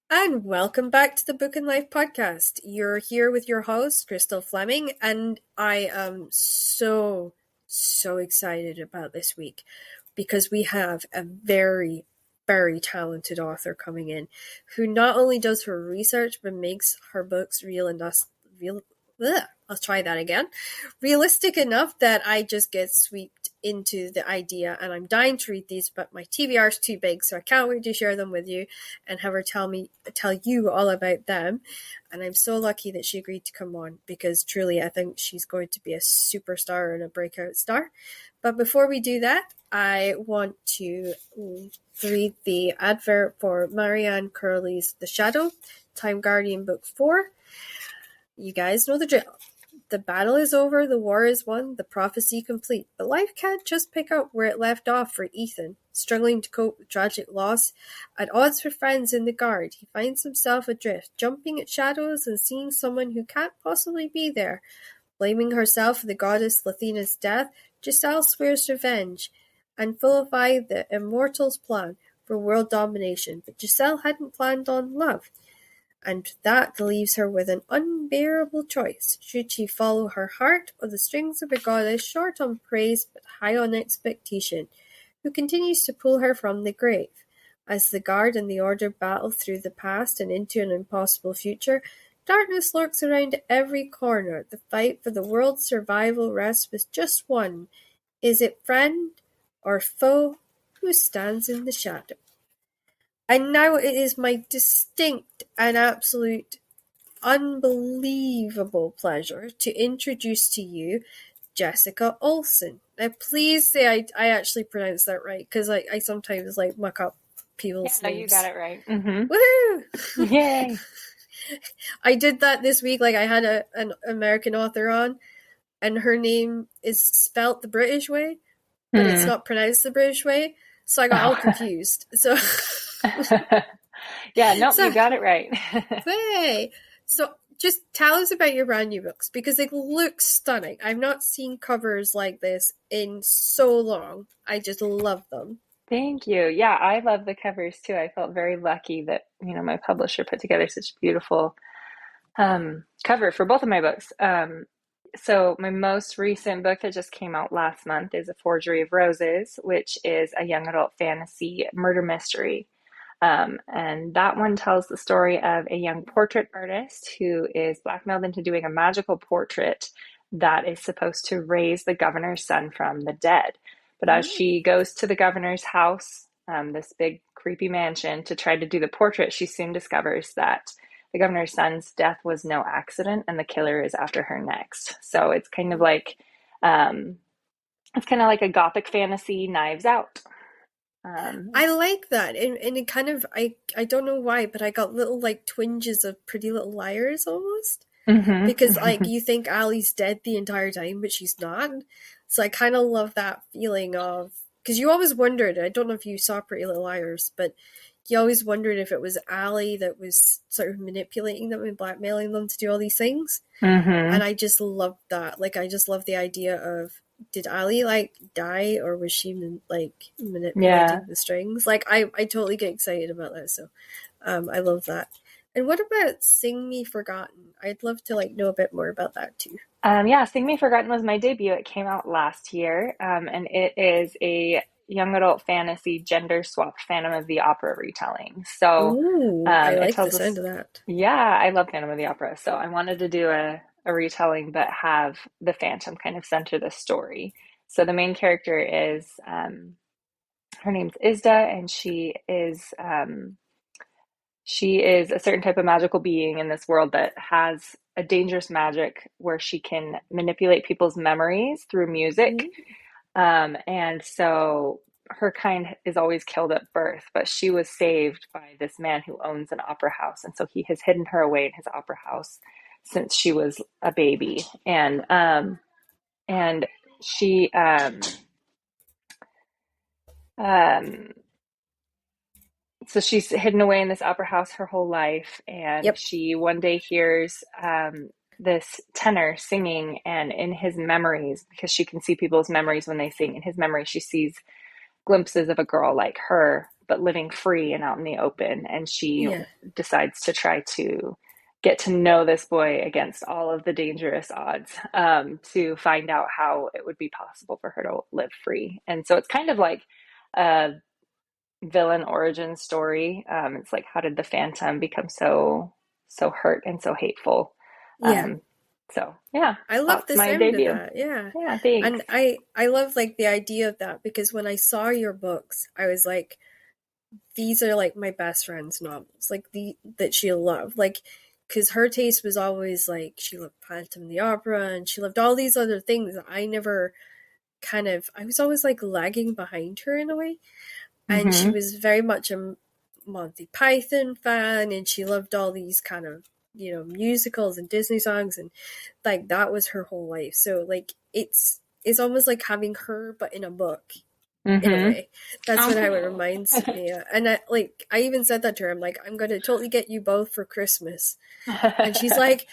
And welcome back to the Book and Life podcast. You're here with your host, Crystal Fleming, and I am so excited about this week because we have a very talented author coming in who not only does her research but makes her books real. I'll try that again. Realistic enough that I just get swept into the idea, and I'm dying to read these, but my TBR is too big, so I can't wait to share them with you and have her tell you all about them. And I'm so lucky that she agreed to come on because truly I think she's going to be a superstar and a breakout star. But before we do that, I want to read the advert for Marianne Curley's The Shadow, Time Guardian Book 4. You guys know the drill. The battle is over, the war is won, the prophecy complete. But life can't just pick up where it left off for Ethan. Struggling to cope with tragic loss, at odds with friends in the guard, he finds himself adrift, jumping at shadows and seeing someone who can't possibly be there. Blaming herself for the goddess Lathina's death, Giselle swears revenge and vilify the immortals' plan for world domination. But Giselle hadn't planned on love. And that leaves her with an unbearable choice. Should she follow her heart or the strings of a goddess short on praise but high on expectation, who continues to pull her from the grave? As the guard and the order battle through the past and into an impossible future, darkness lurks around every corner. The fight for the world's survival rests with just one. Is it friend or foe who stands in the shadow? And now it is my distinct and absolute unbelievable pleasure to introduce to you Jessica Olson. Now, please say I actually pronounced that right, because I sometimes muck up people's No, names. you got it right. Mm-hmm. Woohoo! Yay! I did that this week. I had an American author on, and her name is spelt the British way, but it's not pronounced the British way, so I got all confused. So... Yeah, nope, So, you got it right. hey, so just tell us about your brand new books because they look stunning. I've not seen covers like this in so long. I just love them. Thank you. Yeah, I love the covers too. I felt very lucky that, my publisher put together such a beautiful cover for both of my books. So my most recent book that just came out last month is A Forgery of Roses, which is a young adult fantasy murder mystery. And that one tells the story of a young portrait artist who is blackmailed into doing a magical portrait that is supposed to raise the governor's son from the dead. But as she goes to the governor's house, this big creepy mansion, to try to do the portrait, she soon discovers that the governor's son's death was no accident and the killer is after her next. So it's kind of like a gothic fantasy Knives Out. I like that, and it kind of I don't know why, but I got little twinges of Pretty Little Liars almost. Because you think Allie's dead the entire time, but she's not. So I kind of love that feeling of, because you always wondered, I don't know if you saw Pretty Little Liars, but you always wondered if it was Allie that was sort of manipulating them and blackmailing them to do all these things. And I just love that. I just love the idea of, did Allie die, or was she manipulating the strings? I totally get excited about that. So I love that. And what about Sing Me Forgotten? I'd love to know a bit more about that too. Yeah, Sing Me Forgotten was my debut. It came out last year, and it is a young adult fantasy gender swapped Phantom of the Opera retelling. So Ooh, I like the sound of that. Yeah, I love Phantom of the Opera. So I wanted to do a retelling, but have the Phantom kind of center the story. So the main character is, her name's Isda, and she is a certain type of magical being in this world that has a dangerous magic where she can manipulate people's memories through music. And so her kind is always killed at birth, but she was saved by this man who owns an opera house. And so he has hidden her away in his opera house since she was a baby. And she, so she's hidden away in this opera house her whole life, and she one day hears this tenor singing, and in his memories, because she can see people's memories when they sing, in his memories she sees glimpses of a girl like her, but living free and out in the open. And she Yeah. decides to try to get to know this boy against all of the dangerous odds, to find out how it would be possible for her to live free. And so it's kind of like a villain origin story. It's like, how did the Phantom become so hurt and so hateful? Yeah. Um, so yeah, I love that's the my sound of debut. that. Yeah. Yeah, thanks. And I love like the idea of that because when I saw your books, I was like, these are like my best friend's novels, like the that she'll love. Like, because her taste was always like she loved Phantom of the Opera and she loved all these other things. I never I was always like lagging behind her in a way. And she Mm-hmm. was very much a Monty Python fan and she loved all these musicals and Disney songs and like that was her whole life. So like it's almost like having her but in a book in a Mm-hmm. way. That's what how it Oh. reminds me of. And I even said that to her. I'm like, I'm gonna totally get you both for Christmas. And she's like,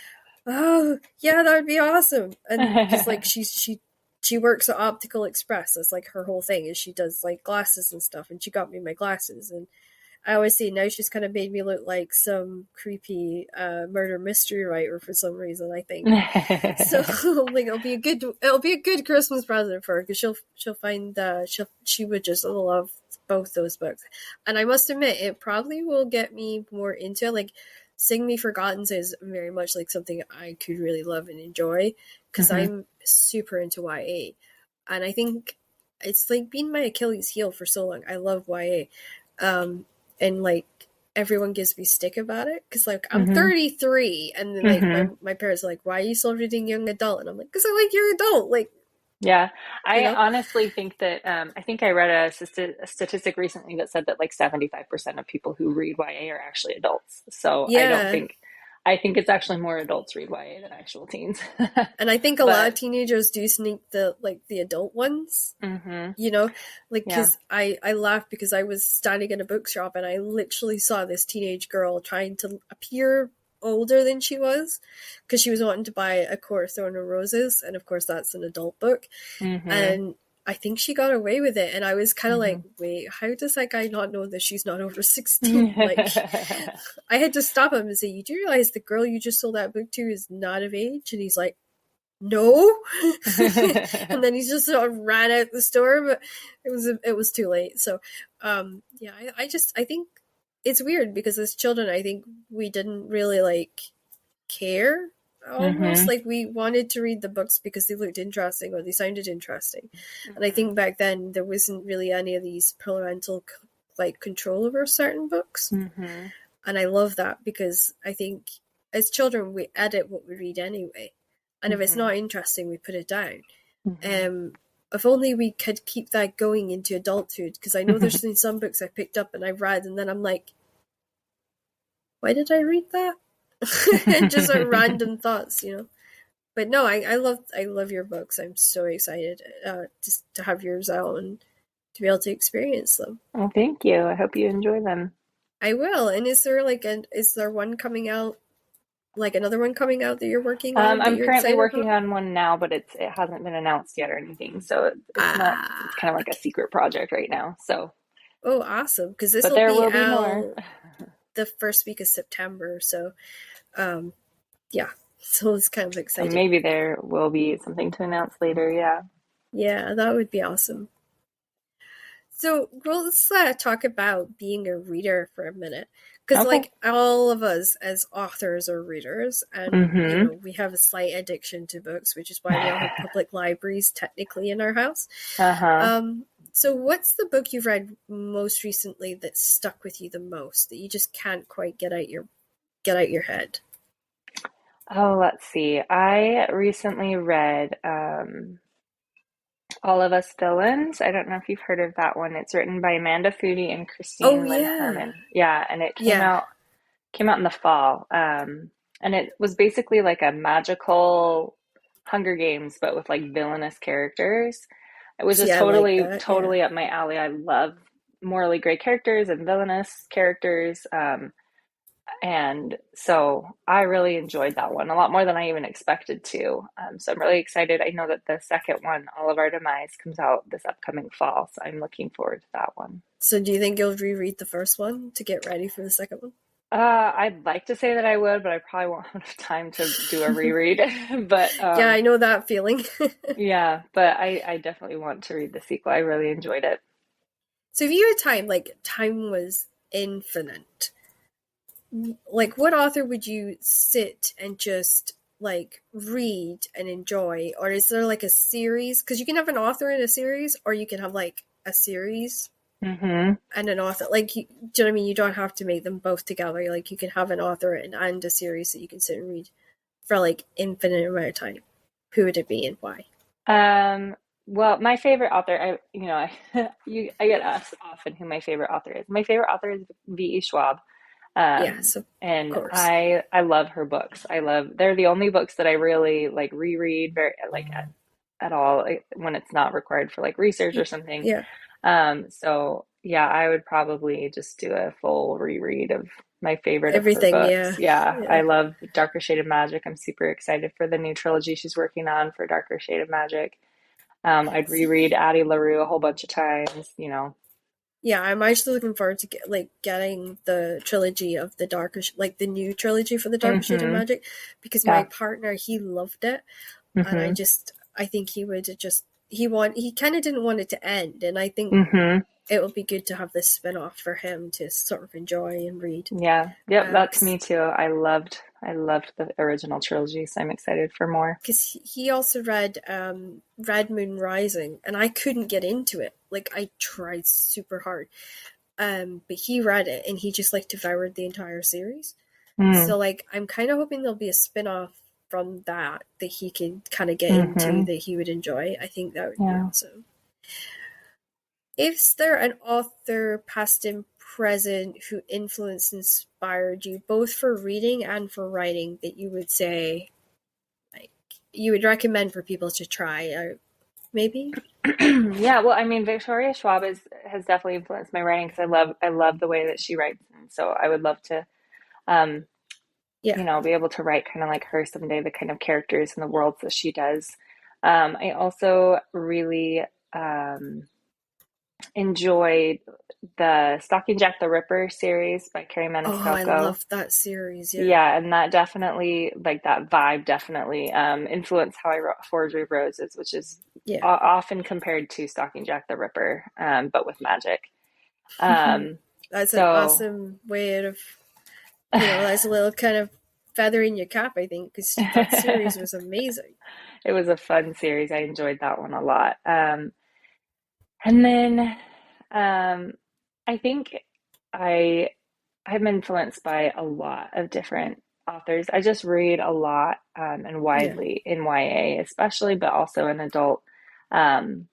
oh yeah, that would be awesome. And because like she works at Optical Express. That's like her whole thing is she does like glasses and stuff. And she got me my glasses. And I always see now she's kind of made me look like some creepy murder mystery writer for some reason. I think so. Like it'll be a good Christmas present for her because she'll find she would just love both those books. And I must admit, it probably will get me more into it. Like Sing Me Forgotten is very much like something I could really love and enjoy because Mm-hmm. I'm super into YA, and I think it's like been my Achilles heel for so long. I love YA, and like everyone gives me stick about it because like I'm Mm-hmm. 33 and then like Mm-hmm. my parents are like, why are you still reading young adult? And I'm like, because I like young adult, like, Yeah, you I know. honestly think that I think I read a statistic recently that said that like 75% of people who read YA are actually adults. So Yeah, I think it's actually more adults read YA than actual teens. and I think a lot of But teenagers do sneak the adult ones, hmm you know, like yeah. because I laughed because I was standing in a bookshop and I literally saw this teenage girl trying to appear older than she was because she was wanting to buy A Court of Thorn and Roses, and of course that's an adult book. Hmm. And I think she got away with it. And I was kind of like, Hmm. wait, how does that guy not know that she's not over 16? Like, I had to stop him and say, you do realize the girl you just sold that book to is not of age? And he's like, no. And then he just sort of ran out the store, but it was too late. So, yeah, I think it's weird because as children, I think we didn't really like care almost Hmm. like we wanted to read the books because they looked interesting or they sounded interesting. And I Hmm. think back then there wasn't really any of these parental like control over certain books, Hmm. and I love that because I think as children we edit what we read anyway, and if it's Hmm. not interesting we put it down. Hmm. um if only we could keep that going into adulthood, because I know there's been some books I picked up and I've read and then I'm like, why did I read that? And just sort of random thoughts, you know. But no, I love your books. I'm so excited just to have yours out and to be able to experience them. Well, thank you. I hope you enjoy them. I will. And is there one coming out, like another one coming out that you're working on that I'm you're currently excited working about? on one now, but it hasn't been announced yet or anything, so it's not. It's kind of like a Okay. secret project right now. So, Oh, awesome! Because this but will there be will be more. out the first week of September. So, um, yeah. So it's kind of So exciting. maybe there will be something to announce later. Yeah. Yeah, that would be awesome. So, well, let's talk about being a reader for a minute. Because, Okay. like, all of us as authors are readers, and, you Mm-hmm. know, we have a slight addiction to books, which is why we all have public libraries technically in our house. Uh-huh. So, what's the book you've read most recently that stuck with you the most that you just can't quite get out your head? Oh, let's see. I recently read All of Us Villains. I don't know if you've heard of that one. It's written by Amanda Foody and Oh, Christine Lynn yeah. Herman. Yeah, and it Yeah. came out in the fall. And it was basically like a magical Hunger Games, but with like villainous characters. It was See, just I like totally, that. Yeah. totally up my alley. I love morally gray characters and villainous characters. And so I really enjoyed that one a lot more than I even expected to. So I'm really excited. I know that the second one, All of Our Demise, comes out this upcoming fall. So I'm looking forward to that one. So do you think you'll reread the first one to get ready for the second one? I'd like to say that I would, but I probably won't have enough time to do a reread. But Yeah, I know that feeling. yeah, but I definitely want to read the sequel. I really enjoyed it. So if you had time, like time was infinite, like what author would you sit and just like read and enjoy? Or is there like a series? Because you can have an author in a series, or you can have like a series Hmm. and an author. Like, do you know what I mean? You don't have to make them both together. Like, you can have an author and a series that you can sit and read for like infinite amount of time. Who would it be and why? Um, well, my favorite author, I get asked often who my favorite author is. My favorite author is V.E. Schwab. Yes, of And course. I love her books. They're the only books that I really like reread very like at all when it's not required for like research or something. Yeah, So yeah, I would probably just do a full reread of my favorite of her everything. books. Yeah, Yeah, I yeah. love Darker Shade of Magic. I'm super excited for the new trilogy she's working on for Darker Shade of Magic. I'd reread Addie LaRue a whole bunch of times. Yeah, I'm actually looking forward to getting the trilogy of the like the new trilogy for the Darker Shade of Mm-hmm. Magic, because my Yeah. partner, he loved it, and Mm-hmm. I think he would just he kind of didn't want it to end, and I think Mm-hmm. it would be good to have this spin-off for him to sort of enjoy and read. Yeah. Yep, that's me 'Cause too. I loved the original trilogy, so I'm excited for more. because he also read Red Moon Rising, and I couldn't get into it. Like, I tried super hard, but he read it and he just like devoured the entire series. Mm. So like, I'm kind of hoping there'll be a spin-off from that he can kind of get into Mm-hmm. that he would enjoy. I think that would be Yeah. awesome. Is there an author, past and present, who influenced, inspired you both for reading and for writing, that you would say, like, you would recommend for people to try, or maybe? Yeah, well, I mean, Victoria Schwab has definitely influenced my writing because I love the way that she writes, and so I would love to, um, Yeah. be able to write kind of like her someday, the kind of characters and the worlds that she does. I also really enjoyed the Stalking Jack the Ripper series by Carrie Oh, I Maniscalco. love that series. Yeah. Yeah, and that definitely, like that vibe definitely influenced how I wrote Forgery of Roses, which is Yeah. often compared to Stalking Jack the Ripper, but with magic. Um, That's an so awesome way of, that's a little kind of feather in your cap, I think, because that series it was amazing. was a fun series. I enjoyed that one a lot. And then I think I I'm influenced by a lot of different authors. I just read a lot and Yeah. widely in YA, especially, but also in adult. Um,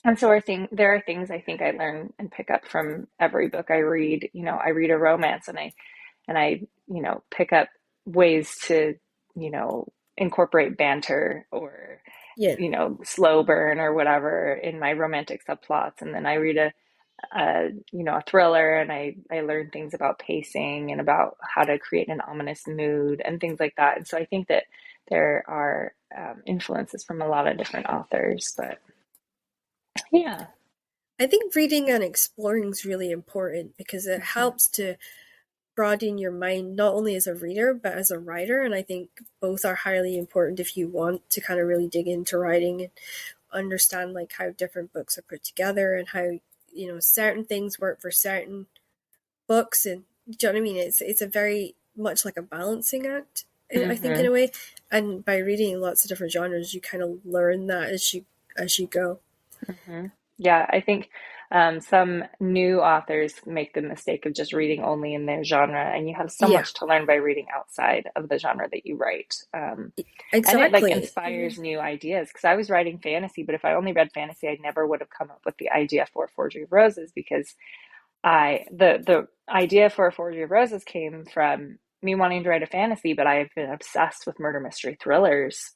and so there are things I think I learn and pick up from every book I read. I read a romance and I pick up ways to, incorporate banter or, Yeah. slow burn or whatever in my romantic subplots. And then I read a thriller, and I learn things about pacing and about how to create an ominous mood and things like that. And so I think that there are influences from a lot of different authors, but yeah. I think reading and exploring is really important because it Mhm. helps to broaden your mind, not only as a reader but as a writer. And I think both are highly important if you want to kind of really dig into writing and understand like how different books are put together and how certain things work for certain books. And do you know what I mean? It's a very much like a balancing act, I think, in Hmm. a way. And by reading lots of different genres, you kind of learn that as you go. Hmm. Yeah, I think some new authors make the mistake of just reading only in their genre, and you have so Yeah, much to learn by reading outside of the genre that you write. And it like exactly. inspires new ideas because I was writing fantasy, but if I only read fantasy, I never would have come up with the idea for Forgery of Roses because the idea for Forgery of Roses came from me wanting to write a fantasy, but I've been obsessed with murder mystery thrillers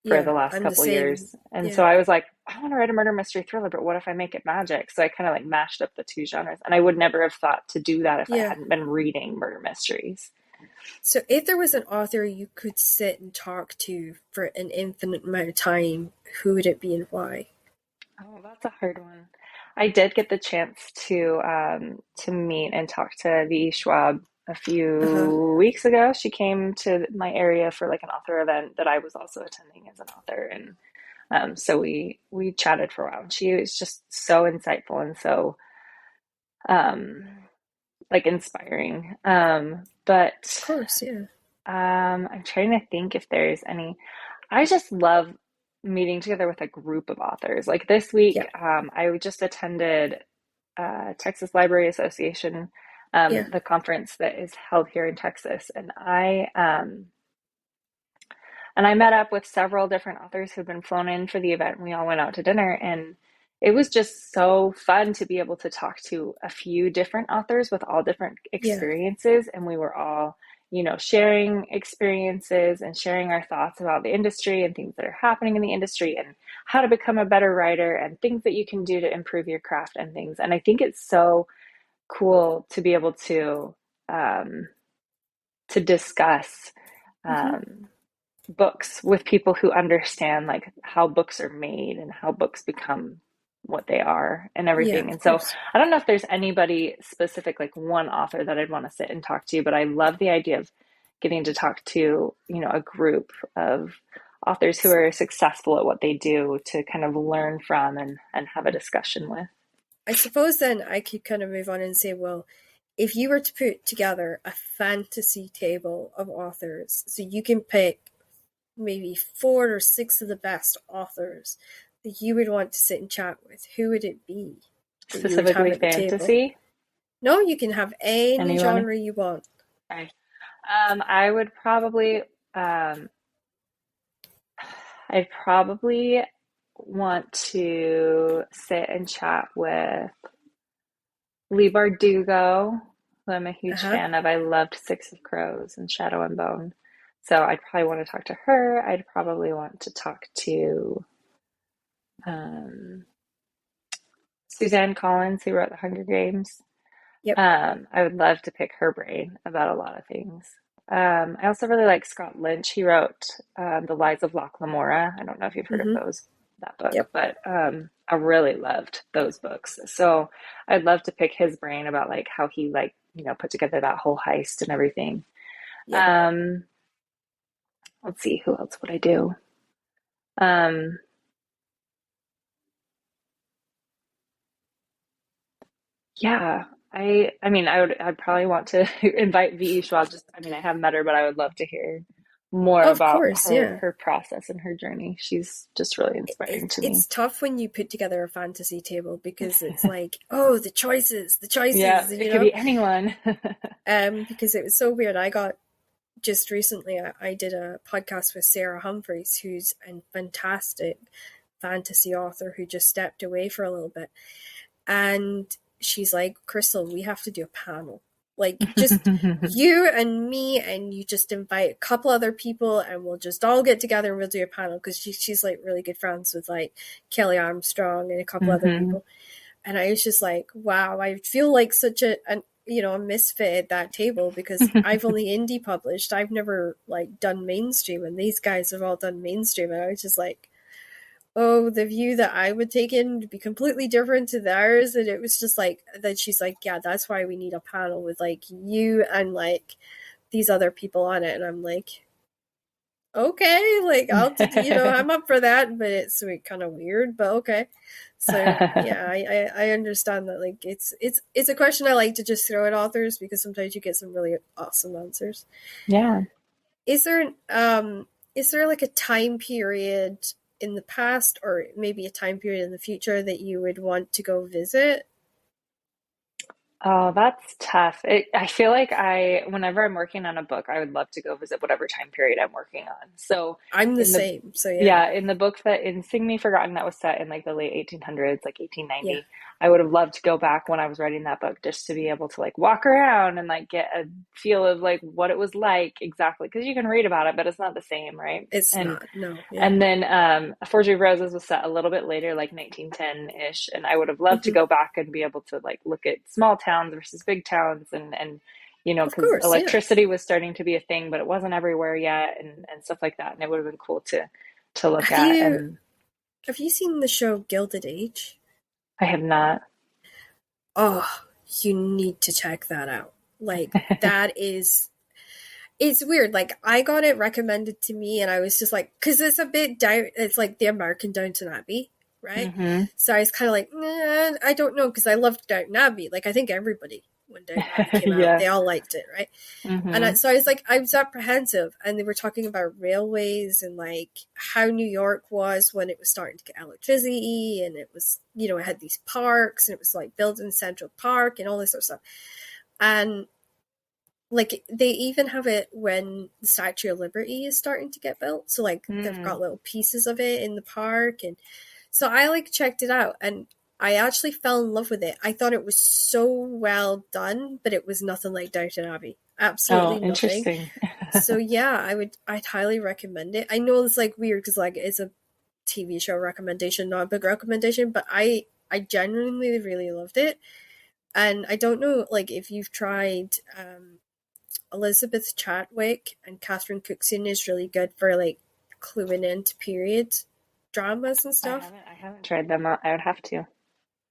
for the Yeah, last I'm the couple same. years. And so Yeah. I was like, I want to write a murder mystery thriller, but what if I make it magic? So I kind of like mashed up the two genres. And I would never have thought to do that if I Yeah. hadn't been reading murder mysteries. So if there was an author you could sit and talk to for an infinite amount of time, who would it be and why? Oh, that's a hard one. I did get the chance to meet and talk to V. Schwab a Uh-huh. few weeks ago. She came to my area for like an author event that I was also attending as an author, and so we chatted for a while. And she was just so insightful and so um, like inspiring. Of But course, yeah. I'm trying to think if there's any. I just love meeting together with a group of authors. Like this week, Yeah. I just attended Texas Library Association, Yeah. the conference that is held here in Texas, and I met up with several different authors who've been flown in for the event. We all went out to dinner, and it was just so fun to be able to talk to a few different authors with all different Yeah. experiences. And we were all, sharing experiences and sharing our thoughts about the industry and things that are happening in the industry and how to become a better writer and things that you can do to improve your craft and things. And I think it's so cool to be able um, to discuss Hmm. um, books with people who understand like how books are made and how books become what they are and Yeah, everything. of And so course. I don't know if there's anybody specific, like one author that I'd want to sit and talk to, but I love the idea of getting to talk to, a group of authors who are successful at what they do to kind of learn from and have a discussion with. I suppose then I could kind of move on and say, well, if you were to put together a fantasy table of authors, so you can pick maybe 4 or 6 of the best authors that you would want to sit and chat with, who would it be that you would have Specifically at the table? fantasy. No, you can have any Anyone? genre you want. Okay. I would probably um, I'd probably want to sit and chat with Lee Bardugo, who I'm a huge Uh-huh. fan of. I loved Six of Crows and Shadow and Bone. So I'd probably want to talk to her. I'd probably want to talk to um, Suzanne Collins, who wrote The Hunger Games. Yep. I would love to pick her brain about a lot of things. I also really like Scott Lynch. He wrote The Lies of Locke Lamora. I don't know if you've heard of Mm-hmm. that book, Yep. but I really loved those books. So I'd love to pick his brain about like how he like, put together that whole heist and everything. Yeah. Um, let's see, who else would I do? Um, yeah, I mean, I'd probably want to invite V.E. Schwab. Just, I mean, I haven't met her, but I would love to hear more Of about course, her yeah. her process and her journey. She's just really inspiring to me. It's tough when you put together a fantasy table because it's like, oh, the choices, Yeah, it could be anyone. because it was so weird. I got just recently, I did a podcast with Sarah Humphreys, who's a fantastic fantasy author who just stepped away for a little bit. And she's like, Crystal, we have to do a panel. Like, just you and me, and you just invite a couple other people, and we'll just all get together and we'll do a panel. Because she's like really good friends with like Kelly Armstrong and a couple other Hmm. people. And I was just like, wow, I feel like such a misfit at that table because I've only indie published. I've never like done mainstream, and these guys have all done mainstream. And I was just like, oh, the view that I would take in would be completely different to theirs. And it was just like that. She's like, yeah, that's why we need a panel with like you and like these other people on it. And I'm like, okay, like I'm up for that, but it's kind of weird, but okay. So yeah, I understand that. Like it's a question I like to just throw at authors because sometimes you get some really awesome answers. Yeah. Is there is there like a time period in the past or maybe a time period in the future that you would want to go visit? Oh, that's tough. I feel like whenever I'm working on a book, I would love to go visit whatever time period I'm working on. So I'm the in the same. So yeah. yeah, in the book that in Sing Me Forgotten that was set in like the late 1800s, like Yeah. 1890, I would have loved to go back when I was writing that book just to be able to like walk around and like get a feel of like what it was like exactly, because you can read about it, but it's not the same, right? It's not. No. Yeah. And then A Forgery of Roses was set a little bit later, like 1910-ish, and I would have loved to Mm-hmm. go back and be able to like look at small towns versus big towns, and you know, Of because course. Yeah. electricity was starting to be a thing, but it wasn't everywhere yet, and stuff like that. And it would have been cool to look Have at. you And have you seen the show Gilded Age? I have not. Oh, you need to check that out. Like, that is, it's weird. Like, I got it recommended to me, and I was just like, because it's a bit it's like the American Downton Abbey, right? Mm-hmm. So I was kind of like, nah, I don't know, because I loved Downton Abbey. Like, I think everybody, when Downton Abbey came out, Yeah. they all liked it, right? Mm-hmm. So I was like, I was apprehensive, and they were talking about railways and like how New York was when it was starting to get electricity, and it was, you know, it had these parks, and it was like building Central Park and all this sort of stuff. And like they even have it when the Statue of Liberty is starting to get built. So like they've got little pieces of it in the park, and so I like checked it out, and I actually fell in love with it. I thought it was so well done, but it was nothing like Downton Abbey. Absolutely Oh, nothing. interesting. So yeah, I'd highly recommend it. I know it's like weird because like it's a TV show recommendation, not a book recommendation, but I genuinely really loved it. And I don't know like if you've tried Elizabeth Chadwick and Catherine Cookson is really good for like cluing into period dramas and stuff. I haven't tried them out. I would have to.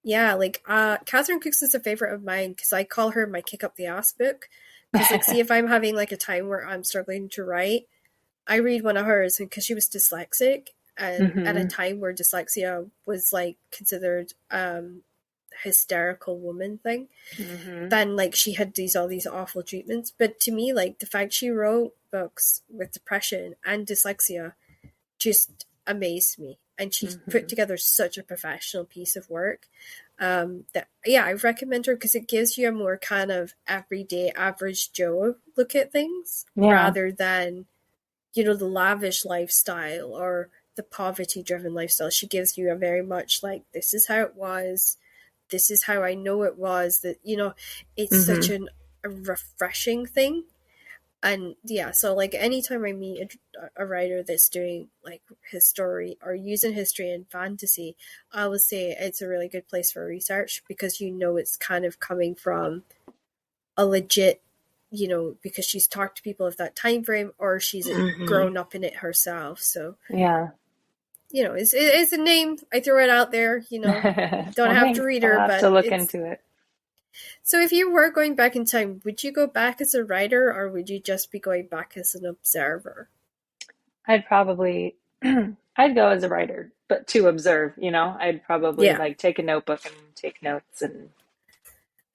Yeah, like Catherine Cookson's a favorite of mine because I call her my kick up the ass book. Because like, see if I'm having like a time where I'm struggling to write, I read one of hers, and because she was dyslexic, and at a Mm-hmm. time where dyslexia was like considered hysterical woman thing, Mm-hmm. then like she had all these awful treatments. But to me, like the fact she wrote books with depression and dyslexia just amazed me, and she put Mm-hmm. together such a professional piece of work. That yeah, I recommend her because it gives you a more kind of everyday average Joe look at things Yeah. rather than, you know, the lavish lifestyle or the poverty driven lifestyle. She gives you a very much like, this is how it was, this is how I know it was, that, you know, it's such Mm-hmm. a refreshing thing. And yeah, so like anytime I meet a writer that's doing like history or using history and fantasy, I would say it's a really good place for research because you know it's kind of coming from a legit, you know, because she's talked to people of that time frame or she's Mm-hmm. grown up in it herself. So, Yeah. you know, it's a name. I throw it out there, you know, don't Well, have to thanks. read I'll her, have to but look it's. into it. So if you were going back in time, would you go back as a writer or would you just be going back as an observer? I'd probably I'd go as a writer, but to observe, you know, I'd probably Yeah, like take a notebook and take notes and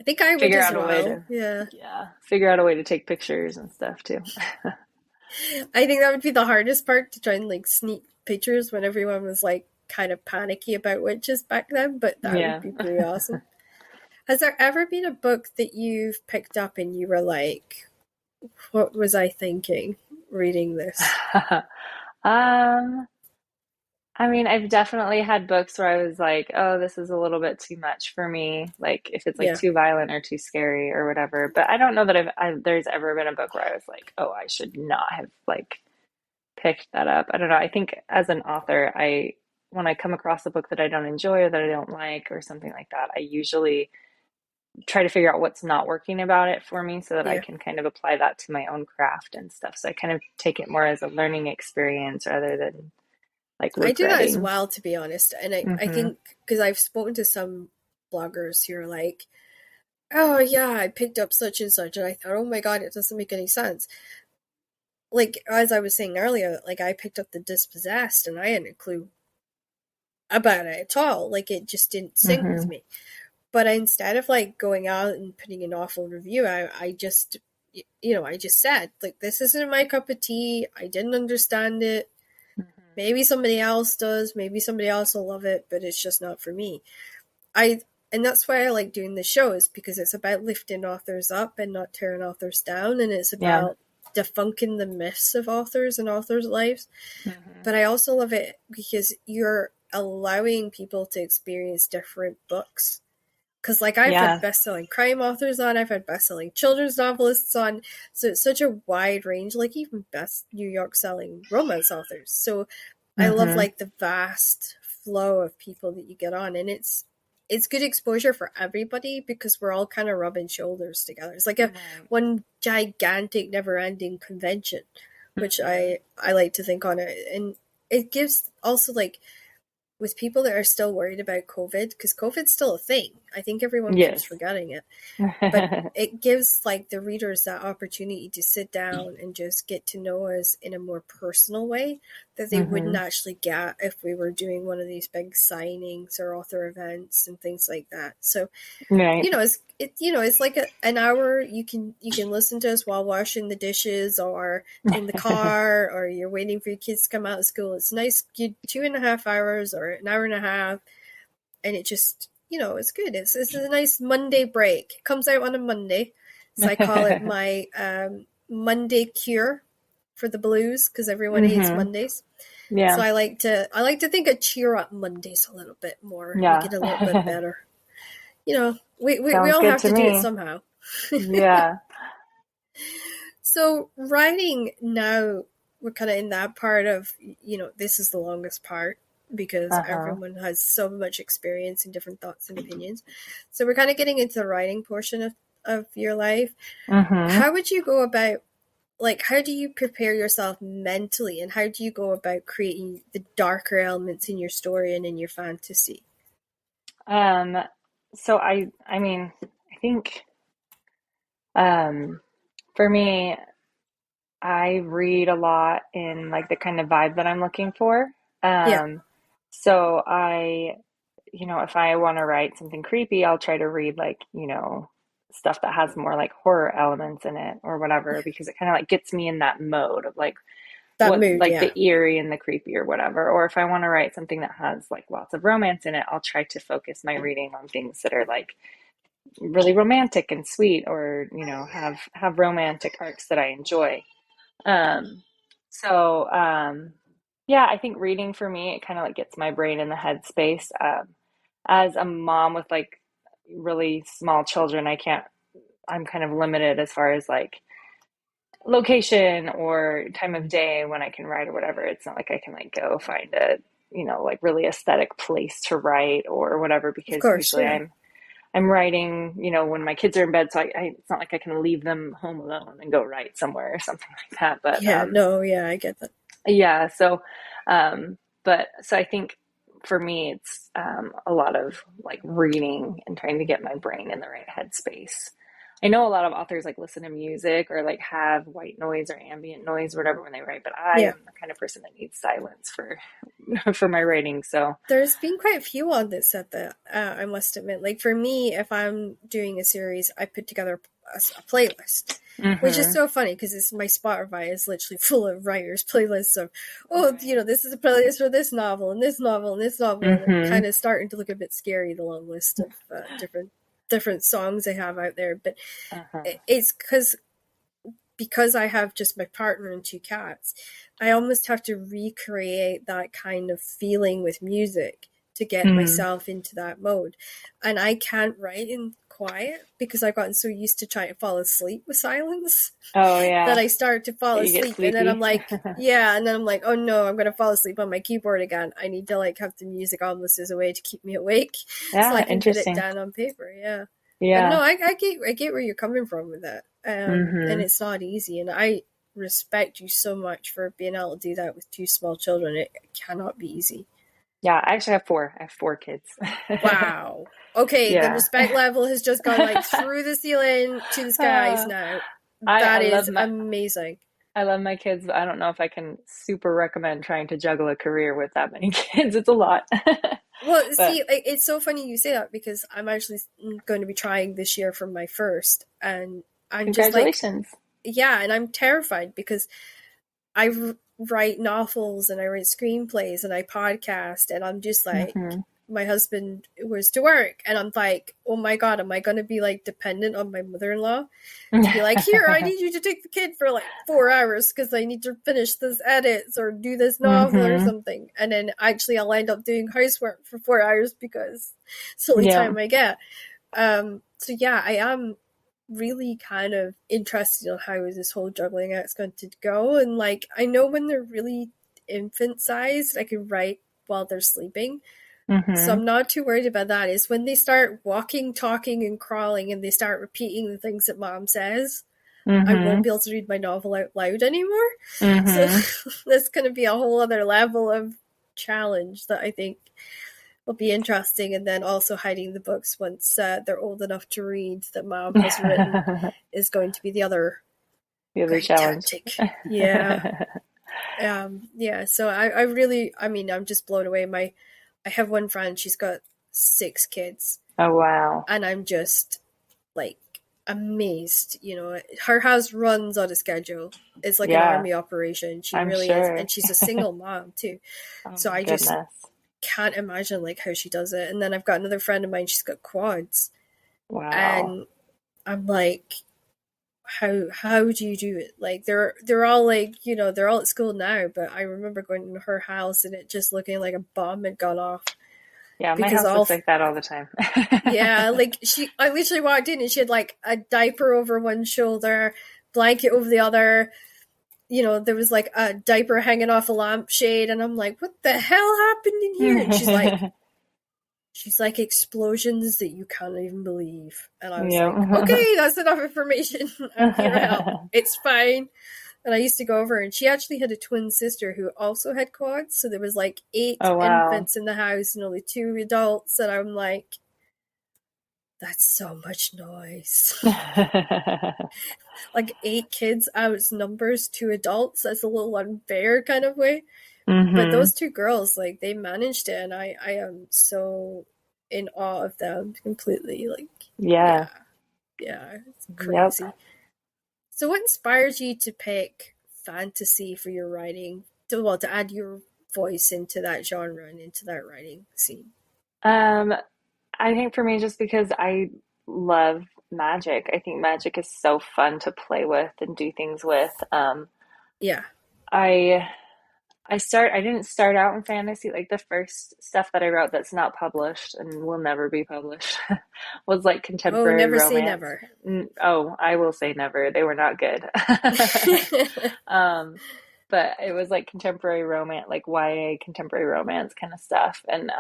I think I would figure as out a way well. to, Yeah. yeah, figure out a way to take pictures and stuff too. I think that would be the hardest part to try and like sneak pictures when everyone was like kind of panicky about witches back then, but that would Yeah. be pretty awesome. Has there ever been a book that you've picked up and you were like, what was I thinking reading this? Um, I mean, I've definitely had books where I was like, oh, this is a little bit too much for me. Like if it's like Yeah. too violent or too scary or whatever. But I don't know that there's ever been a book where I was like, oh, I should not have like picked that up. I don't know. I think as an author, when I come across a book that I don't enjoy or that I don't like or something like that, I usually try to figure out what's not working about it for me so that I Yeah. can kind of apply that to my own craft and stuff. So I kind of take it more as a learning experience rather than like I do that as regretting. well, to be honest. And I Hmm. think because I've spoken to some bloggers who are like, oh, yeah, I picked up such and such. And I thought, oh my God, it doesn't make any sense. Like, as I was saying earlier, like I picked up The Dispossessed and I hadn't a clue about it at all. Like, it just didn't sync with Hmm. me. But instead of like going out and putting an awful review, I just, you know, I just said, like, this isn't my cup of tea. I didn't understand it. Hmm. Maybe somebody else does. Maybe somebody else will love it, but it's just not for me. I and that's why I like doing the shows because it's about lifting authors up and not tearing authors down, and it's Yeah. about debunking the myths of authors and authors' lives. Hmm. But I also love it because you're allowing people to experience different books. Because like I've had Yeah. best-selling crime authors on, I've had best-selling children's novelists on, so it's such a wide range, like even best New York selling romance authors. So I love Mm-hmm. like the vast flow of people that you get on, and it's good exposure for everybody because we're all kind of rubbing shoulders together. It's like a Right. one gigantic never-ending convention, which Mm-hmm. I like to think on it, and it gives also like with people that are still worried about COVID, because COVID's still a thing. I think everyone keeps Yes. forgetting it. But it gives like the readers that opportunity to sit down and just get to know us in a more personal way that they wouldn't Mm-hmm. actually get if we were doing one of these big signings or author events and things like that. So Right. it's like an hour you can listen to us while washing the dishes or in the car or you're waiting for your kids to come out of school. It's nice, you 2.5 hours or an hour and a half, and it just it's good. It's a nice Monday break. It comes out on a Monday, so I call it my Monday cure for the blues because everyone hates Mm-hmm. Mondays. So Yeah. I like to think of cheer up Mondays a little bit more, make Yeah. it a little bit better. We Sounds all good have to to do it me. somehow. Yeah. So writing now, we're kind of in that part of, this is the longest part because Uh-huh. everyone has so much experience and different thoughts and opinions. So we're kind of getting into the writing portion of your life. Mm-hmm. How would you go about, like, how do you prepare yourself mentally and how do you go about creating the darker elements in your story and in your fantasy? Um, so I mean, I think um for me, I read a lot in like the kind of vibe that I'm looking for. Yeah, Um, so if I want to write something creepy, I'll try to read like, stuff that has more like horror elements in it or whatever, because it kind of like gets me in that mode of like that what mood, like yeah. the eerie and the creepy or whatever. Or if I want to write something that has like lots of romance in it, I'll try to focus my reading on things that are like really romantic and sweet or, have romantic arcs that I enjoy. Um, so yeah, I think reading for me, it kind of like gets my brain in the headspace. As a mom with like really small children, I'm kind of limited as far as like location or time of day when I can write or whatever. It's not like I can like go find a, like really aesthetic place to write or whatever, Of because course, usually yeah. I'm writing, when my kids are in bed, so it's not like I can leave them home alone and go write somewhere or something like that. But Yeah, no, yeah, I get that. yeah, um, so I think for me, it's a lot of like reading and trying to get my brain in the right headspace. I know a lot of authors like listen to music or like have white noise or ambient noise or whatever when they write, but I Yeah. am the kind of person that needs silence for for my writing. So, There's been quite a few on that said that, I must admit. Like for me, if I'm doing a series, I put together a playlist, which is hmm. so funny because it's my Spotify is literally full of writers' playlists of, oh, Right. this is a playlist for this novel and this novel and this novel, and I'm Hmm. kind of starting to look a bit scary, the long list of different songs they have out there. But Uh-huh. it's because I have just my partner and two cats, I almost have to recreate that kind of feeling with music to get Hmm. myself into that mode. And I can't write in quiet because I've gotten so used to trying to fall asleep with silence Oh that yeah, I start to fall you get asleep. And then I'm sleepy. like, yeah. And then I'm like, oh no, I'm going to fall asleep on my keyboard again. I need to like have the music almost as a way to keep me awake so I Yeah, can get it interesting. down on paper. Yeah. But no, Yeah. I get where you're coming from with that, and Hmm. it's not easy. And I respect you so much for being able to do that with two small children. It cannot be easy. Yeah, I actually have four. I have four kids. Wow. Okay, the Yeah. respect level has just gone like through the ceiling to the skies Uh, now. I That love is my amazing. kids, but I don't know if I can super recommend trying to juggle a career with that many kids. It's a lot. Well, But see, it's so funny you say that because I'm actually going to be trying this year for my first, and I'm just like, congratulations. yeah, and I'm terrified because write novels and I write screenplays and I podcast, and I'm just like, Hmm. my husband was to work, and I'm like, oh my god, am I going to be like dependent on my mother-in-law to be like, here, I need you to take the kid for like 4 hours because I need to finish this edits or do this novel or Hmm. something, and then actually I'll end up doing housework for 4 hours because it's the only Yeah. time I get. So yeah, I am really kind of interested in how this whole juggling act's going to go. And like, I know when they're really infant sized, I can write while they're sleeping. So Mm-hmm. I'm not too worried about that. Is when they start walking, talking, and crawling, and they start repeating the things that mom says, I won't Mm-hmm. be able to read my novel out loud anymore. So Mm-hmm. that's going to be a whole other level of challenge that I think will be interesting. And then also hiding the books once they're old enough to read that mom has written The is going to be the other other great challenge. tactic. Yeah. Yeah. So I really, I mean, I'm just blown away. I have one friend, she's got 6 kids, Oh, wow. and I'm just like amazed. Her house runs on a schedule. It's like an Yeah, army operation. She I'm really is. sure. And she's a single mom too. Oh So my I just goodness. can't imagine like how she does it. And then I've got another friend of mine, she's got quads. Wow. And I'm like, how do you do it? Like they're all like, they're all at school now, but I remember going to her house and it just looking like a bomb had gone off Yeah, my because house all looks like that all the time. yeah, like I literally walked in and she had like a diaper over one shoulder, blanket over the other. There was like a diaper hanging off a lampshade, and I'm like, what the hell happened in here? And she's like explosions that you can't even believe. And I was like, Yeah. okay, that's enough information. I'm here to help. It's fine. And I used to go over, and she actually had a twin sister who also had quads. So there was like 8 Oh, wow. infants in the house and only 2 adults. And I'm like, that's so much noise. Like 8 kids outnumbers 2 adults. That's a little unfair kind of way. But Mm-hmm. those 2 girls, like they managed it, and I am so in awe of them completely. Like, Yeah. yeah, yeah, it's Yep. crazy. So, what inspires you to pick fantasy for your writing? To add your voice into that genre and into that writing scene. Um, I think for me, just because I love magic, I think magic is so fun to play with and do things with. Yeah. I I didn't start out in fantasy. Like the first stuff that I wrote that's not published and will never be published was like Oh, contemporary never say romance. never. Oh, I will say never. They were not good. Um, but it was like contemporary romance, like YA contemporary romance kind of stuff. And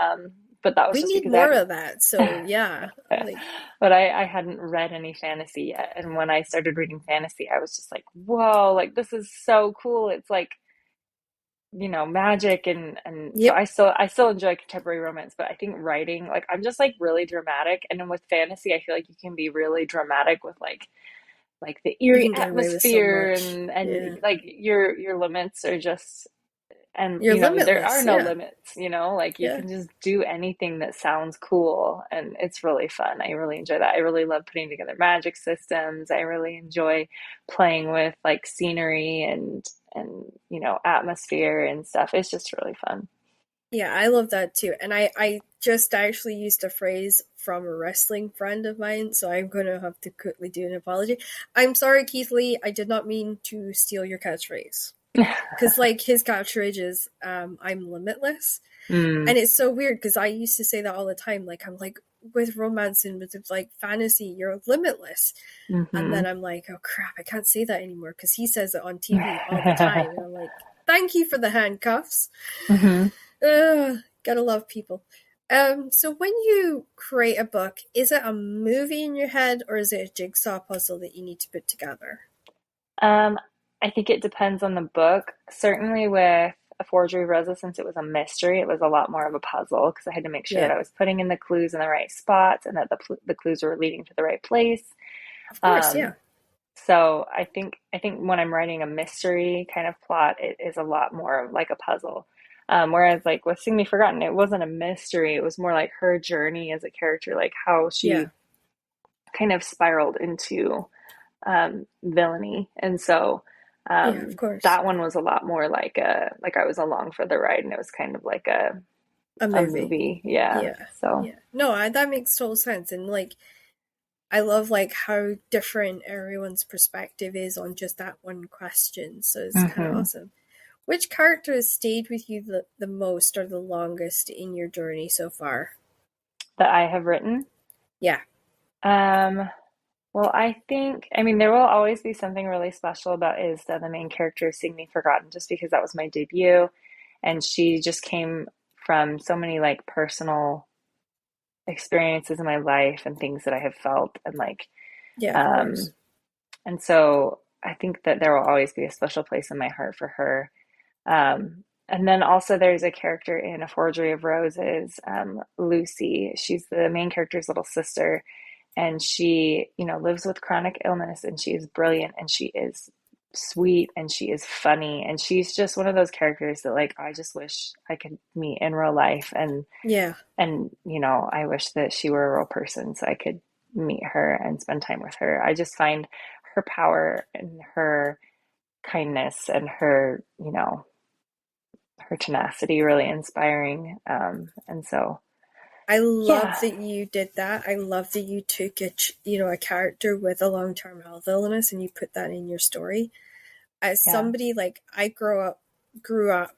but that was We just need because I more hadn't of that. So, yeah, like, but I hadn't read any fantasy yet. And when I started reading fantasy, I was just like, whoa, like this is so cool. It's like, magic and so yep, I still enjoy contemporary romance, but I think writing, like I'm just like really dramatic. And then with fantasy, I feel like you can be really dramatic with like the you eerie can get away with so atmosphere much. and Yeah. like your limits are just and You're there are limitless. no Yeah. limits, like you Yeah. can just do anything that sounds cool and it's really fun. I really enjoy that. I really love putting together magic systems. I really enjoy playing with like scenery and atmosphere and stuff. It's just really fun. Yeah, I love that too. And I just actually used a phrase from a wrestling friend of mine, so I'm going to have to quickly do an apology. I'm sorry, Keith Lee. I did not mean to steal your catchphrase. Because, like, his catchphrase is, I'm limitless. Mm, And it's so weird because I used to say that all the time. Like, I'm like, with romance and with like fantasy, you're limitless. And then hmm. I'm like, oh crap, I can't say that anymore because he says it on TV all the time. And I'm like, thank you for the handcuffs. Hmm. Gotta love people. So when you create a book, is it a movie in your head or is it a jigsaw puzzle that you need to put together? Um, I think it depends on the book. Certainly with A Forgery of Rosa, since it was a mystery, it was a lot more of a puzzle because I had to make sure that Yeah, I was putting in the clues in the right spots and that the clues were leading to the right place. of course. Yeah, Um, so I think when I'm writing a mystery kind of plot, it is a lot more like a puzzle. Whereas like with Sing Me Forgotten, it wasn't a mystery. It was more like her journey as a character, like how yeah, she kind of spiraled into villainy. And so yeah. Of course, that one was a lot more like I was along for the ride, and it was kind of like a a movie. movie. Yeah. Yeah, So. yeah. No, that makes total sense. And like, I love like how different everyone's perspective is on just that one question. So it's kind of Hmm. awesome. Which character has stayed with you the most or the longest in your journey so far? That I have written. Yeah. Um, well, I mean, there will always be something really special about Isda, the main character, Seeing Me Forgotten, just because that was my debut. And she just came from so many like personal experiences in my life and things that I have felt and like, Yeah, of um, course. and so I think that there will always be a special place in my heart for her. And then also there's a character in A Forgery of Roses, Lucy. She's the main character's little sister, and she, lives with chronic illness, and she is brilliant, and she is sweet, and she is funny, and she's just one of those characters that like I just wish I could meet in real life, Yeah. and I wish that she were a real person so I could meet her and spend time with her. I just find her power and her kindness and her tenacity really inspiring. And so, I love yeah, that you did that. I love that you took a character with a long-term health illness and you put that in your story. As yeah, somebody like I grew up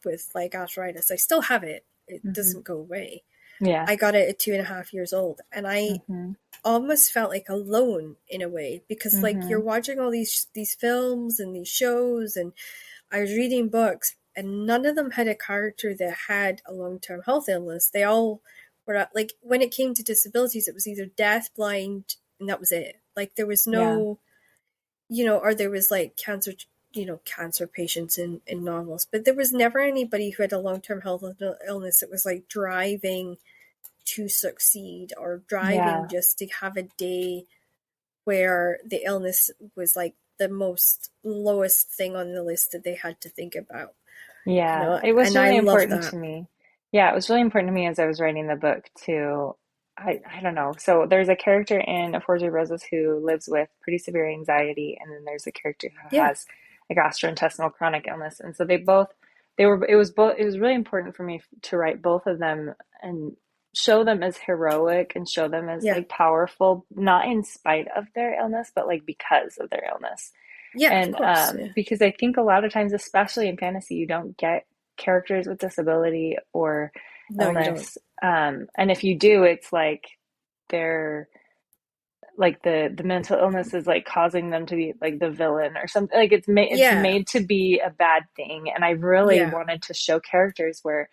with like arthritis. I still have it. It hmm, doesn't go away. yeah, I got it at 2.5 years old, and I hmm, almost felt like alone in a way because like you're hmm, watching all these films and these shows, and I was reading books, and none of them had a character that had a long-term health illness. They all were like, when it came to disabilities, it was either deaf, blind, and that was it. Like there was yeah, no, or there was like cancer, cancer patients in novels, but there was never anybody who had a long-term health illness that was like driving to succeed or driving yeah, just to have a day where the illness was like the most lowest thing on the list that they had to think about, yeah. It was and I really love important to that. me. Yeah, it was really important to me as I was writing the book too. I don't know. So there's a character in A Forgery of Roses who lives with pretty severe anxiety, and then there's a character who Yeah, has a gastrointestinal chronic illness. And so it was really important for me to write both of them and show them as heroic and show them as yeah, like powerful, not in spite of their illness, but like because of their illness. yeah, of And course, yeah. because I think a lot of times, especially in fantasy, you don't get characters with disability or No, you don't. illness. And if you do, it's like they're like the mental illness is like causing them to be like the villain or something. Like it's Yeah, made to be a bad thing. And I really yeah, wanted to show characters where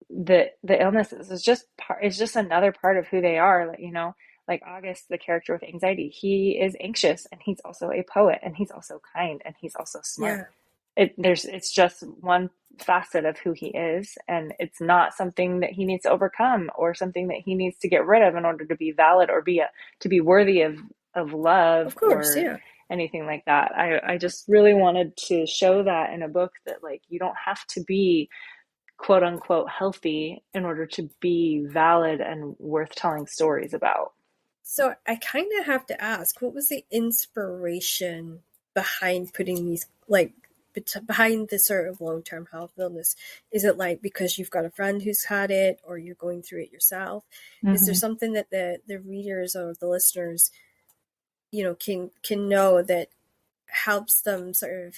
the illnesses is just another part of who they are. Like, like August, the character with anxiety, he is anxious and he's also a poet and he's also kind and he's also smart. yeah, It's just one facet of who he is, and it's not something that he needs to overcome or something that he needs to get rid of in order to be valid or to be worthy of love of course, or yeah. anything like that. I just really wanted to show that in a book, that like you don't have to be quote unquote healthy in order to be valid and worth telling stories about. So I kind of have to ask, what was the inspiration behind putting these, like, behind this sort of long-term health illness? Is it like because you've got a friend who's had it, or you're going through it yourself? Is there Mm-hmm. something that the readers or the listeners, can know that helps them sort of,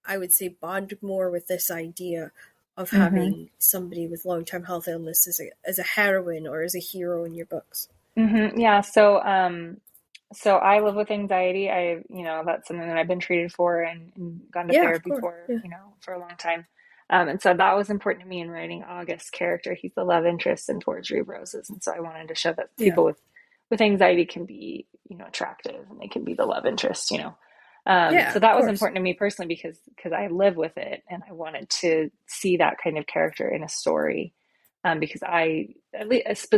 I would say, bond more with this idea of Mm-hmm. having somebody with long-term health illness as a heroine or as a hero in your books? Yeah. So I live with anxiety. That's something that I've been treated for and gone to Yeah, of therapy course. for, Yeah. for a long time. And so that was important to me in writing August's character. He's the love interest in Forgery of Roses. And so I wanted to show that Yeah. people with anxiety can be, attractive, and they can be the love interest. Yeah, So of that was course. important to me personally because I live with it and I wanted to see that kind of character in a story. Because at least,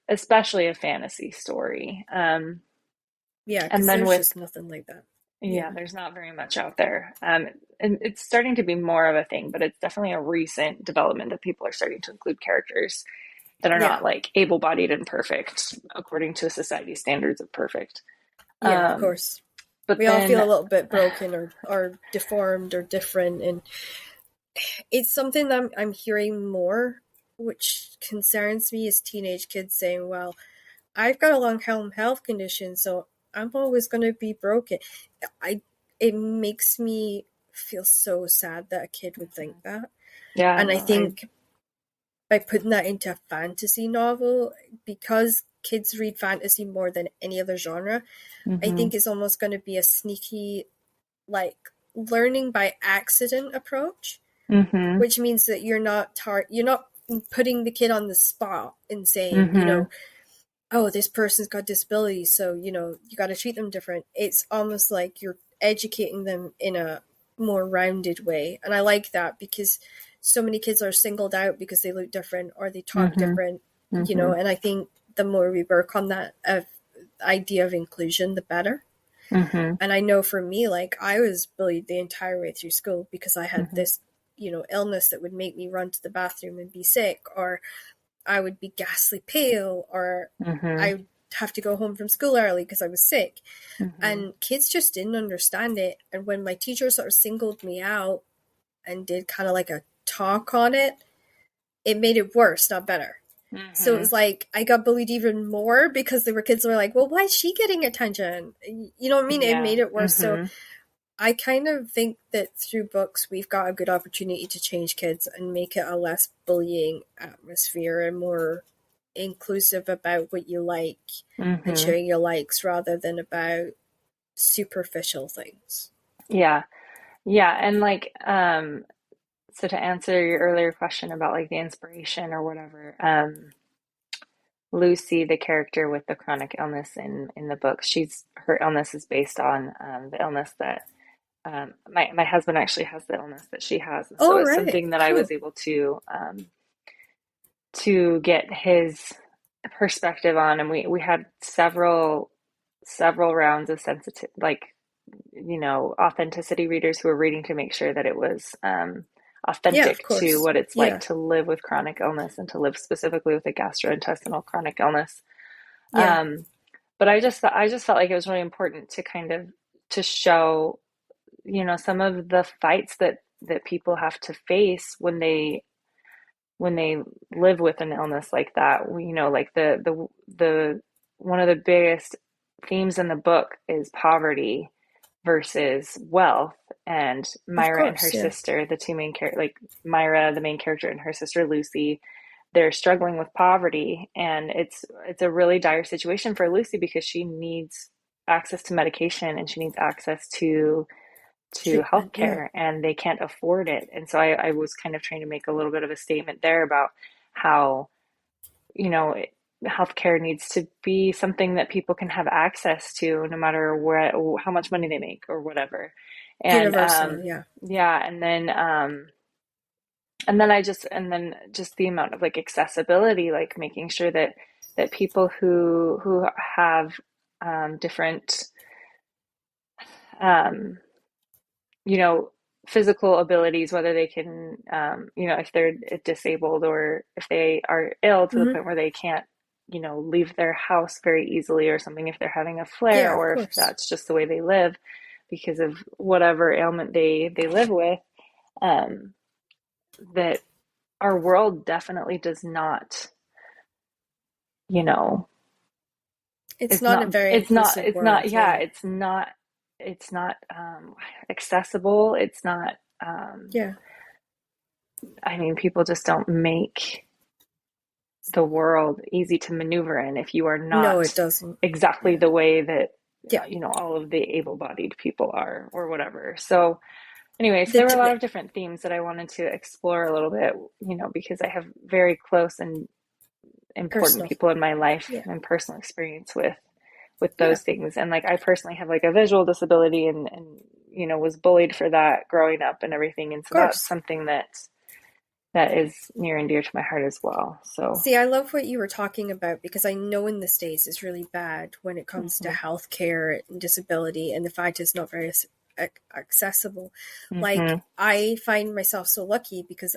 especially a fantasy story. Yeah, And because then there's with, just nothing like that. yeah, Yeah. there's not very much out there. And it's starting to be more of a thing, but it's definitely a recent development that people are starting to include characters that are Yeah. not like able-bodied and perfect according to society's standards of perfect. Yeah, of Um, course. but We all feel then, a little bit broken or deformed or different. And it's something that I'm hearing more, which concerns me, is teenage kids saying, well, I've got a long-term health condition, so I'm always going to be broken. I It makes me feel so sad that a kid would think that. yeah, And I no, I, think by putting that into a fantasy novel, because kids read fantasy more than any other genre, I Mm-hmm. think it's almost going to be a sneaky, like, learning by accident approach, Mm-hmm. which means that you're not putting the kid on the spot and saying, Mm-hmm. oh, this person's got disabilities, so, you got to treat them different. It's almost like you're educating them in a more rounded way. And I like that, because so many kids are singled out because they look different or they talk Mm-hmm. different, Mm-hmm. and I think the more we work on that idea of inclusion, the better. Mm-hmm. And I know for me, like, I was bullied the entire way through school because I had Mm-hmm. this, illness that would make me run to the bathroom and be sick, or I would be ghastly pale, or Mm-hmm. I would have to go home from school early because I was sick. Mm-hmm. And kids just didn't understand it. And when my teacher sort of singled me out and did kind of like a talk on it, it made it worse, not better. So it Mm-hmm. was like I got bullied even more because there were kids who were like, well, why is she getting attention? You know what I mean? It Yeah. made it worse. So Mm-hmm. I kind of think that through books, we've got a good opportunity to change kids and make it a less bullying atmosphere and more inclusive about what you like and Mm-hmm. sharing your likes rather than about superficial things. Yeah. Yeah. And like, so to answer your earlier question about like the inspiration or whatever, Lucy, the character with the chronic illness in the book, her illness is based on the illness that my husband actually has the illness that she has, and so All it's right, something that I was cool. able to get his perspective on, and we had several rounds of sensitive, like, authenticity readers who were reading to make sure that it was Yeah, of authentic to course. what it's like Yeah, to live with chronic illness and to live specifically with a gastrointestinal chronic illness. yeah. But I just felt like it was really important to kind of to show, some of the fights that people have to face when they live with an illness like that. Like the one of the biggest themes in the book is poverty versus wealth. And Of Myra and her course, yeah. sister, the two main characters, like Myra, the main character, and her sister Lucy, they're struggling with poverty, and it's a really dire situation for Lucy because she needs access to medication and she needs access to Treatment, yeah. healthcare, and they can't afford it. And so I was kind of trying to make a little bit of a statement there about how, you know, healthcare needs to be something that people can have access to no matter where, how much money they make or whatever. And Universal, yeah. yeah, and then just the amount of like accessibility, like making sure that people who have different um, you know, physical abilities, whether they can, if they're disabled or if they are ill to the Hmm. point where they can't, leave their house very easily or something, if they're having a flare, Yeah, of or if course. that's just the way they live because of whatever ailment they live with, um, that our world definitely does not, you know, It's not a very inclusive world, yeah, yeah. it's not accessible. It's not, Yeah. I mean, people just don't make the world easy to maneuver in if you are No, not it doesn't. exactly Yeah. the way that Yeah. all of the able-bodied people are or whatever. So anyways, The, there were a lot the of different themes that I wanted to explore a little bit, because I have very close and important personal. people in my life Yeah. and personal experience with Yeah. those things. And like I personally have like a visual disability, and was bullied for that growing up and everything, and Of so that's course. something that is near and dear to my heart as well. So See, I love what you were talking about because I know in the States it's really bad when it comes to mhm. healthcare and disability, and the fact it's not very accessible. Like, Mhm. I find myself so lucky because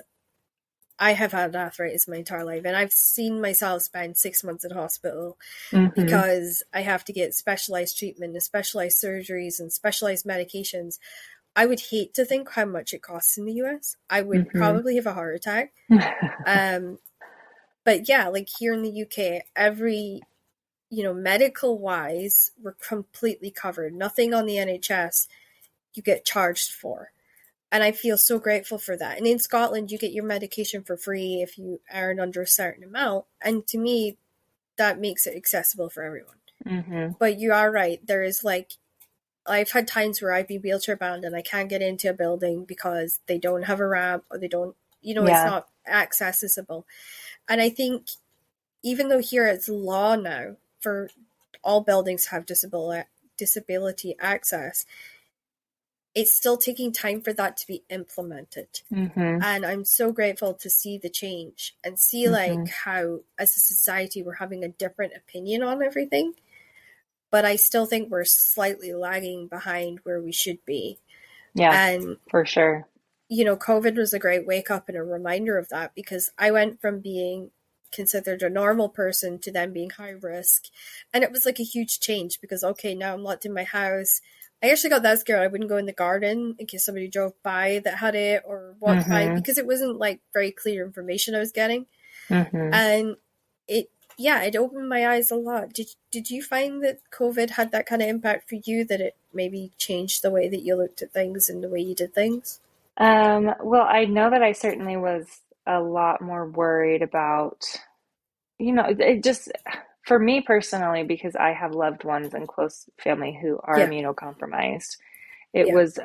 I have had arthritis my entire life, and I've seen myself spend 6 months in hospital Mhm. because I have to get specialized treatment and specialized surgeries and specialized medications. I would hate to think how much it costs in the US. I would Mhm. probably have a heart attack. Um, but yeah, like here in the UK, every, medical wise, we're completely covered. Nothing on the NHS you get charged for. And I feel so grateful for that. And in Scotland, you get your medication for free if you earn under a certain amount. And to me, that makes it accessible for everyone. Mm-hmm. But you are right. There is like, I've had times where I've been wheelchair bound and I can't get into a building because they don't have a ramp or they don't, it's Yeah. not accessible. And I think even though here it's law now for all buildings to have disability access, it's still taking time for that to be implemented. Mm-hmm. And I'm so grateful to see the change and see Mm-hmm. like how as a society we're having a different opinion on everything. But I still think we're slightly lagging behind where we should be. Yeah, And for sure. COVID was a great wake up and a reminder of that, because I went from being considered a normal person to then being high risk. And it was like a huge change because, okay, now I'm locked in my house. I actually got that scared. I wouldn't go in the garden in case somebody drove by that had it or walked by, Mm-hmm. because it wasn't like very clear information I was getting. Mm-hmm. And it, yeah, it opened my eyes a lot. Did you find that COVID had that kind of impact for you, that it maybe changed the way that you looked at things and the way you did things? Well, I know that I certainly was a lot more worried about, it just for me personally, because I have loved ones and close family who are Yeah, immunocompromised. It yeah. was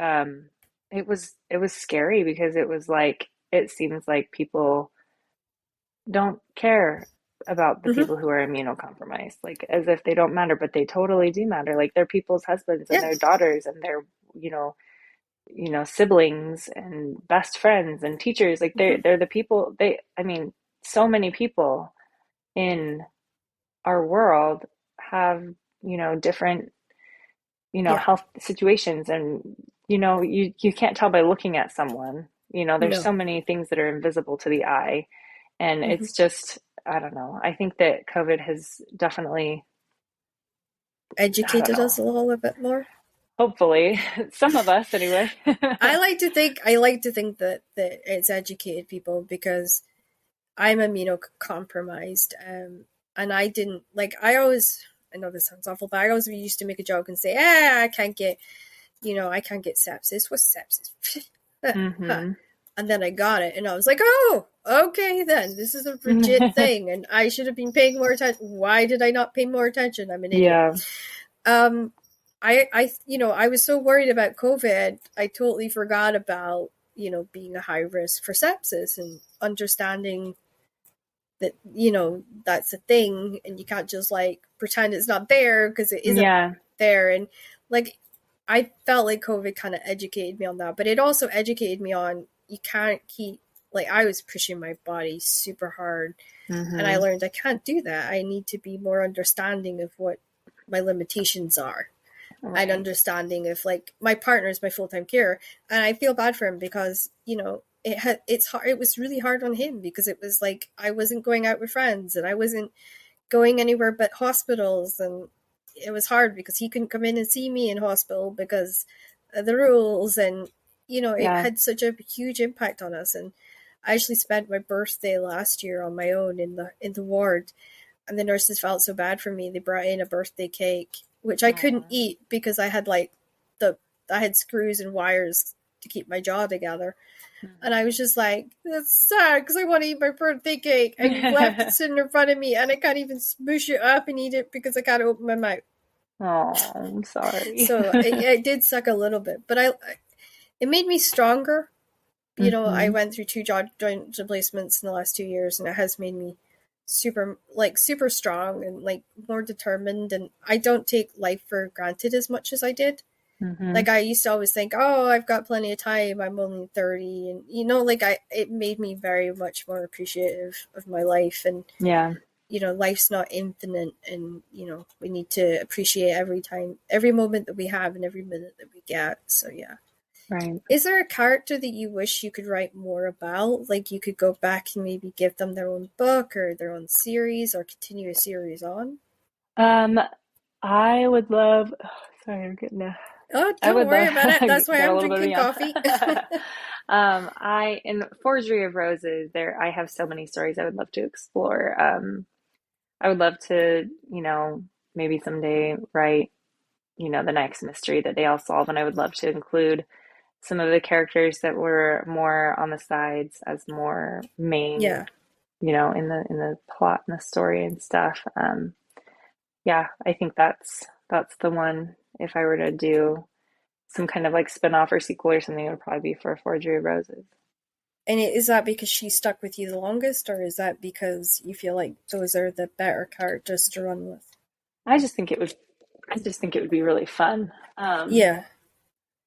it was scary because it was like it seems like people don't care about the Mm-hmm. people who are immunocompromised, like as if they don't matter, but they totally do matter. Like they're people's husbands and Yeah. their daughters and their, siblings and best friends and teachers. Like they're Mm-hmm. they're the people I mean, so many people in our world have, different, Yeah. health situations, and you can't tell by looking at someone. There's No. so many things that are invisible to the eye, and Mm-hmm. it's just, I don't know. I think that COVID has definitely, I don't Educated us know, a little bit more. hopefully some of us anyway. I like to think that it's educated people, because I'm immunocompromised, and I didn't like. I know this sounds awful, but I always used to make a joke and say, I can't get, I can't get sepsis. What's sepsis? Huh. Hmm. And then I got it, and I was like, oh, okay, then this is a legit thing, and I should have been paying more attention. Why did I not pay more attention? I'm an idiot. Yeah. Um, I was so worried about COVID, I totally forgot about, being a high risk for sepsis, and understanding that, that's a thing, and you can't just like pretend it's not there, because it isn't Yeah. there. And like, I felt like COVID kind of educated me on that, but it also educated me on, you can't keep, like, I was pushing my body super hard, and I Hmm. learned I can't do that. I need to be more understanding of what my limitations are, and Right. understanding of, like, my partner is my full-time carer, and I feel bad for him because, it's hard. It was really hard on him, because it was like I wasn't going out with friends, and I wasn't going anywhere but hospitals, and it was hard because he couldn't come in and see me in hospital because of the rules. And it Yeah. had such a huge impact on us. And I actually spent my birthday last year on my own in the ward, and the nurses felt so bad for me. They brought in a birthday cake, which I couldn't Aw. eat because I had like the I had screws and wires to keep my jaw together. And I was just like, that's sad because I want to eat my birthday cake, and you've left it Hmm. sitting in front of me, and I can't even smoosh it up and eat it because I can't open my mouth. Oh, I'm sorry. So it did suck a little bit, but it made me stronger. I Hmm. went through two joint replacements in the last 2 years, and it has made me super strong, and like more determined. And I don't take life for granted as much as I did. Hmm. Like, I used to always think, oh, I've got plenty of time. I'm only 30. And, like, it made me very much more appreciative of my life. And, Yeah. life's not infinite. And, we need to appreciate every time, every moment that we have, and every minute that we get. So, yeah. Right. Is there a character that you wish you could write more about? Like, you could go back and maybe give them their own book or their own series, or continue a series on? Um, I would love, oh, sorry, I'm getting a, Oh, I don't would worry love, about it. That's why got a I'm little bit of drinking yawn. coffee. In Forgery of Roses, I have so many stories I would love to explore. I would love to, maybe someday write, the next mystery that they all solve, and I would love to include some of the characters that were more on the sides as more main, Yeah. in the plot and the story and stuff. Yeah, I think that's the one. If I were to do some kind of like spin-off or sequel or something, it would probably be for Forgery of Roses. And is that because she stuck with you the longest, or is that because you feel like those are the better characters to run with? I just think it would I just think it would be really fun. Yeah,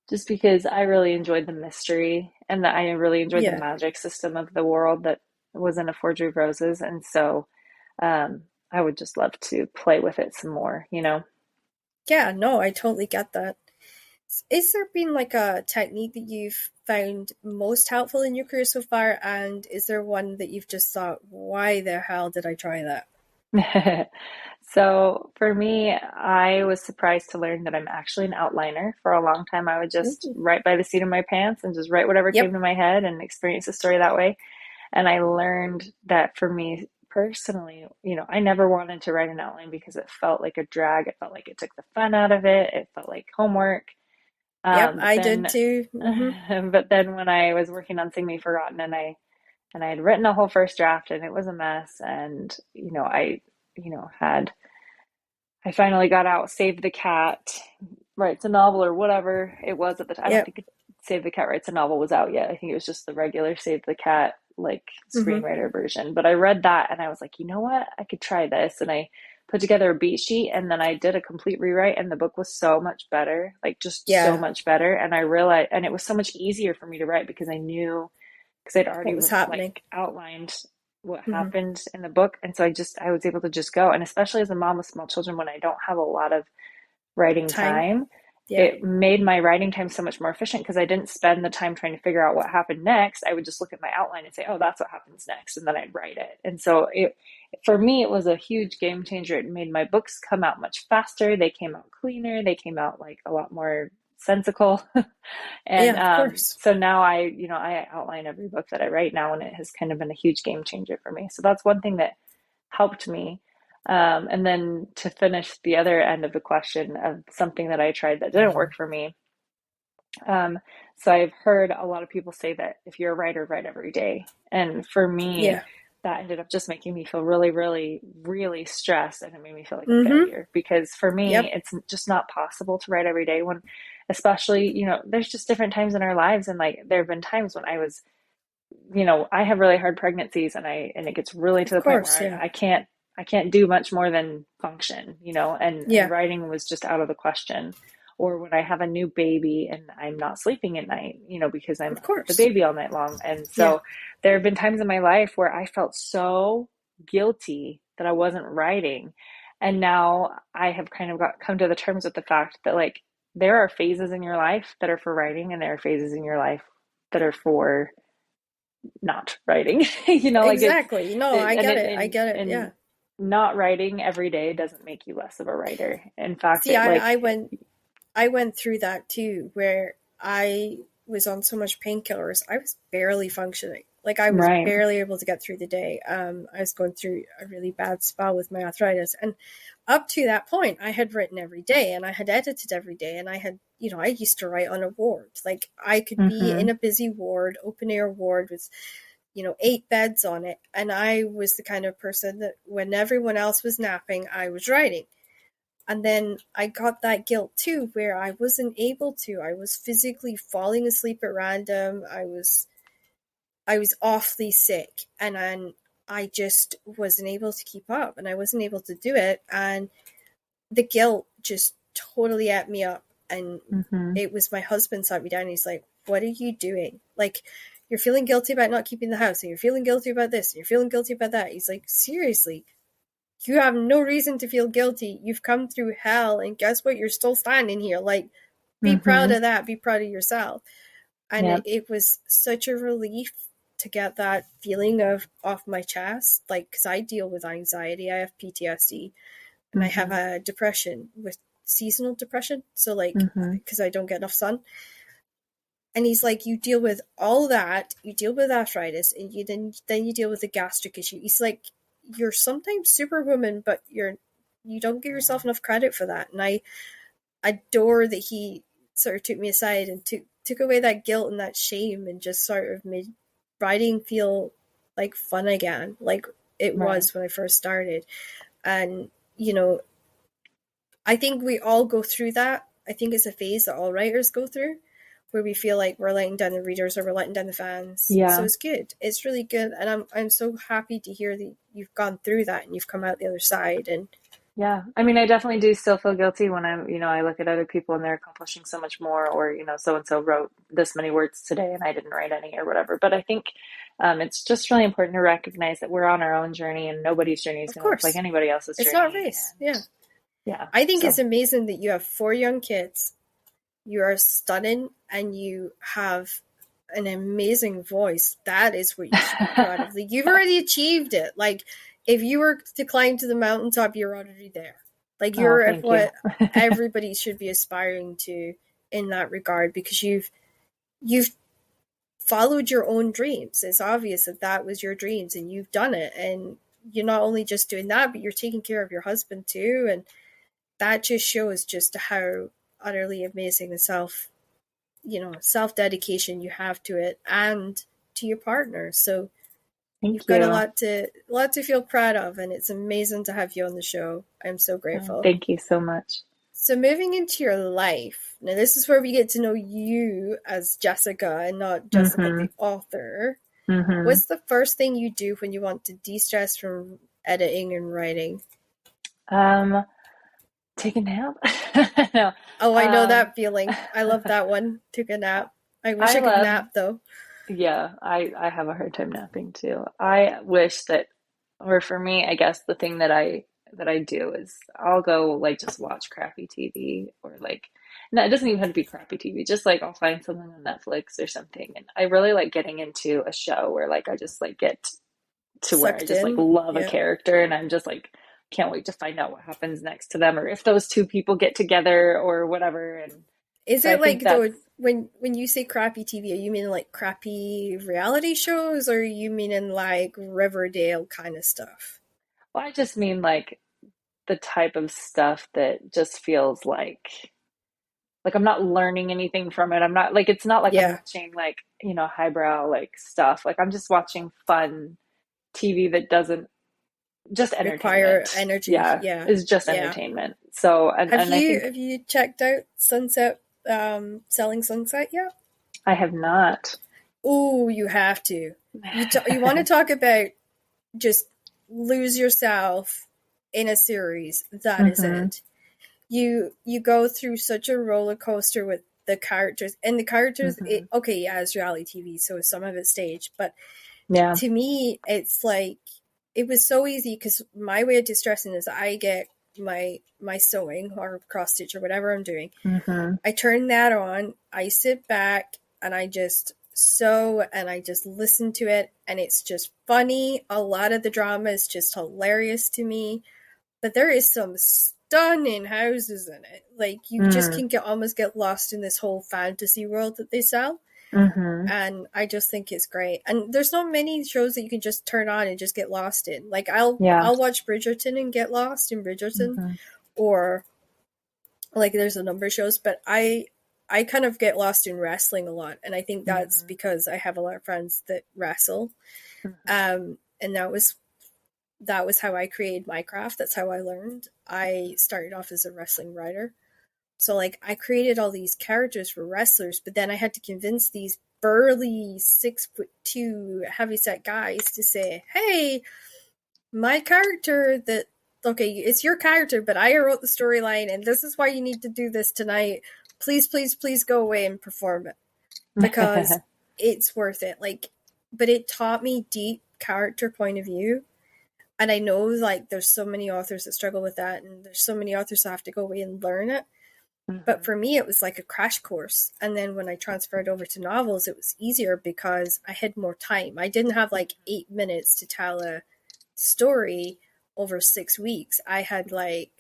Just because I really enjoyed the mystery and that I really enjoyed the yeah, magic system of the world that was in A Forgery of Roses. And so I would just love to play with it some more. yeah. No, I totally get that. Is there been like a technique that you've found most helpful in your career so far? And is there one that you've just thought, why the hell did I try that? So for me, I was surprised to learn that I'm actually an outliner. For a long time, I would just Ooh. write by the seat of my pants and just write whatever came Yep, to my head and experience the story that way. And I learned that for me personally, I never wanted to write an outline because it felt like a drag. It felt like it took the fun out of it. It felt like homework. yep, But I did then, too. Hmm. but then when I was working on Sing Me Forgotten and I had written a whole first draft and it was a mess and had I finally got out Save the Cat Writes a Novel or whatever it was at the time. I don't Yep. think Save the Cat Writes a Novel was out yet. I think it was just the regular Save the Cat like Hmm. screenwriter version. But I read that and I was like, you know what? I could try this. And I put together a beat sheet and then I did a complete rewrite and the book was so much better, like just so Yeah, much better. And I realized, and it was so much easier for me to write because I knew because I'd what already was happening? like outlined what Hmm. happened in the book. And so I was able to just go. And especially as a mom of small children, when I don't have a lot of writing Time. time, Yeah, it made my writing time so much more efficient because I didn't spend the time trying to figure out what happened next. I would just look at my outline and say, oh, that's what happens next. And then I'd write it. And so for me, it was a huge game changer. It made my books come out much faster. They came out cleaner. They came out like a lot more sensical. And yeah, of course. so now I outline every book that I write now, and it has kind of been a huge game changer for me. So that's one thing that helped me. And then to finish the other end of the question of something that I tried that didn't work for me. Um, so I've heard a lot of people say that if you're a writer, write every day. And for me, Yeah. that ended up just making me feel really, really, really stressed. And it made me feel like a Hmm. failure because for me, Yep. it's just not possible to write every day when, especially, there's just different times in our lives. And like, there have been times when I have really hard pregnancies and it gets really to Of the point course. where Yeah. I can't do much more than function, and Yeah. writing was just out of the question. Or when I have a new baby and I'm not sleeping at night, because I'm Of up with the course. baby all night long. And Yeah. so there have been times in my life where I felt so guilty that I wasn't writing. And now I have kind of come to the terms with the fact that like there are phases in your life that are for writing and there are phases in your life that are for not writing. Like Exactly. No, it I and get it it. I get it. and Yeah. not writing every day doesn't make you less of a writer. In fact, See, it I like went I went through that too, where I was on so much painkillers, I was barely functioning. Like I was right. barely able to get through the day. I was going through a really bad spell with my arthritis, and up to that point, I had written every day, and I had edited every day, and I used to write on a ward. Like I could be in Mm-hmm. a busy ward, open air ward with 8 beds on it, and I was the kind of person that when everyone else was napping, I was writing. And then I got that guilt too, where I wasn't able to. I was physically falling asleep at random. I was awfully sick, and then I just wasn't able to keep up, and I wasn't able to do it, and the guilt just totally ate me up. And Mm-hmm. it was my husband sat me down and he's like, "What are you doing? Like, you're feeling guilty about not keeping the house, and you're feeling guilty about this, and you're feeling guilty about that." He's like, "Seriously, you have no reason to feel guilty. You've come through hell, and guess what? You're still standing here. Like, be proud Mm-hmm. of that. Be proud of yourself." And Yep. it was such a relief to get that feeling of off my chest. Like, because I deal with anxiety, I have PTSD, and I have Mm-hmm. a depression with seasonal depression. So, like, Mm-hmm. because I don't get enough sun. And he's like, you deal with all that, you deal with arthritis, and then you deal with the gastric issue. He's like, you're sometimes superwoman, but you don't give yourself enough credit for that. And I adore that he sort of took me aside and took away that guilt and that shame and just sort of made writing feel like fun again, like it Right. was when I first started. And, you know, I think we all go through that. I think it's a phase that all writers go through where we feel like we're letting down the readers or we're letting down the fans. So Yeah. it's good. It's really good. And I'm so happy to hear that you've gone through that and you've come out the other side. And Yeah. I mean, I definitely do still feel guilty when I'm, I look at other people and they're accomplishing so much more, or, so and so wrote this many words today and I didn't write any or whatever. But I think it's just really important to recognize that we're on our own journey and nobody's journey is of going to look like course, anybody else's it's not a journey. race. And Yeah. yeah. I think it's So amazing that you have 4 young kids. You are stunning and you have an amazing voice. That is what you should be proud of. Like, you've already achieved it. Like, if you were to climb to the mountaintop, you're already there. Like, oh, you're at thank you. what everybody should be aspiring to in that regard, because you've followed your own dreams. It's obvious that that was your dreams and you've done it. And you're not only just doing that, but you're taking care of your husband too. And that just shows just how utterly amazing the self dedication you have to it and to your partner. So you've Thank got you. a lot to feel proud of, and it's amazing to have you on the show. I'm so Oh, grateful. thank you so much. So moving into your life, now this is where we get to know you as Jessica and not Jessica Mm-hmm. the author. Mm-hmm. What's the first thing you do when you want to de-stress from editing and writing? Um, Take a nap? No. Oh, I know Um, that feeling. I love that one. Took a nap. I wish I I could love, nap though. yeah, I have a hard time napping too. I wish that, or for me, I guess the thing that I do is I'll go like just watch crappy TV or like, no, it doesn't even have to be crappy TV. Just like I'll find something on Netflix or something. And I really like getting into a show where like I just like get to where I Sucked just like in. love a Yeah. character and I'm just like can't wait to find out what happens next to them or if those two people get together or whatever. And Is so I it think like that's, the when you say crappy TV, are you mean like crappy reality shows, or are you meaning like Riverdale kind of stuff? well, I just mean like the type of stuff that just feels like I'm not learning anything from it. I'm not like it's not like I'm Yeah, watching like, highbrow like stuff. Like I'm just watching fun TV that doesn't just require entertainment. energy. Yeah, Yeah, is just yeah. entertainment. So and I think Have you checked out Sunset, Selling Sunset yet? I have not. Oh, you have to. You want to talk about just lose yourself in a series? That is Hmm. it. You go through such a roller coaster with the characters, and the characters, Hmm. okay, yeah, it's reality TV, so some of it's staged, but Yeah. to me it's like it was so easy because my way of distressing is I get my sewing or cross stitch or whatever I'm doing. Hmm. I turn that on, I sit back and I just sew and I just listen to it, and it's just funny. A lot of the drama is just hilarious to me, but there is some stunning houses in it. Like, you just Mm. can almost get lost in this whole fantasy world that they sell. Hmm. And I just think it's great. And there's not many shows that you can just turn on and just get lost in. Like, Yeah. I'll watch Bridgerton and get lost in Bridgerton, Hmm. or like there's a number of shows, but I kind of get lost in wrestling a lot, and I think that's Hmm. because I have a lot of friends that wrestle. Hmm. And that was how I created my craft. That's how I learned. I started off as a wrestling writer. So like I created all these characters for wrestlers, but then I had to convince these burly 6'2" heavyset guys to say, "Hey, my character that okay, it's your character, but I wrote the storyline, and this is why you need to do this tonight. Please, please, please go away and perform it because it's worth it." Like, but it taught me deep character point of view. And I know like there's so many authors that struggle with that, and there's so many authors that have to go away and learn it. But Hmm. for me, it was like a crash course. And then when I transferred over to novels, it was easier because I had more time. I didn't have like 8 minutes to tell a story over 6 weeks. I had like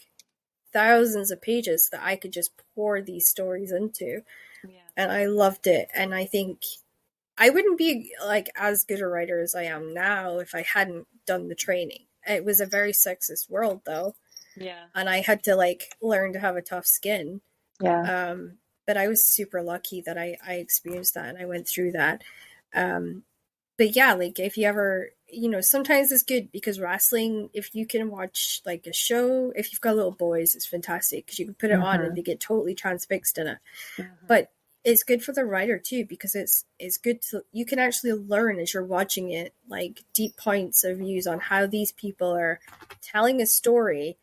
thousands of pages that I could just pour these stories into. Yeah. And I loved it. And I think I wouldn't be like as good a writer as I am now if I hadn't done the training. It was a very sexist world though. Yeah. And I had to like learn to have a tough skin. Yeah. Um, but I was super lucky that I experienced that and I went through that. Um, but yeah, like if you ever, sometimes it's good because wrestling, if you can watch like a show, if you've got little boys, it's fantastic because you can put it on and Mm-hmm. they get totally transfixed in it. Mm-hmm. But it's good for the writer too because it's good to you can actually learn as you're watching it like deep points of views on how these people are telling a story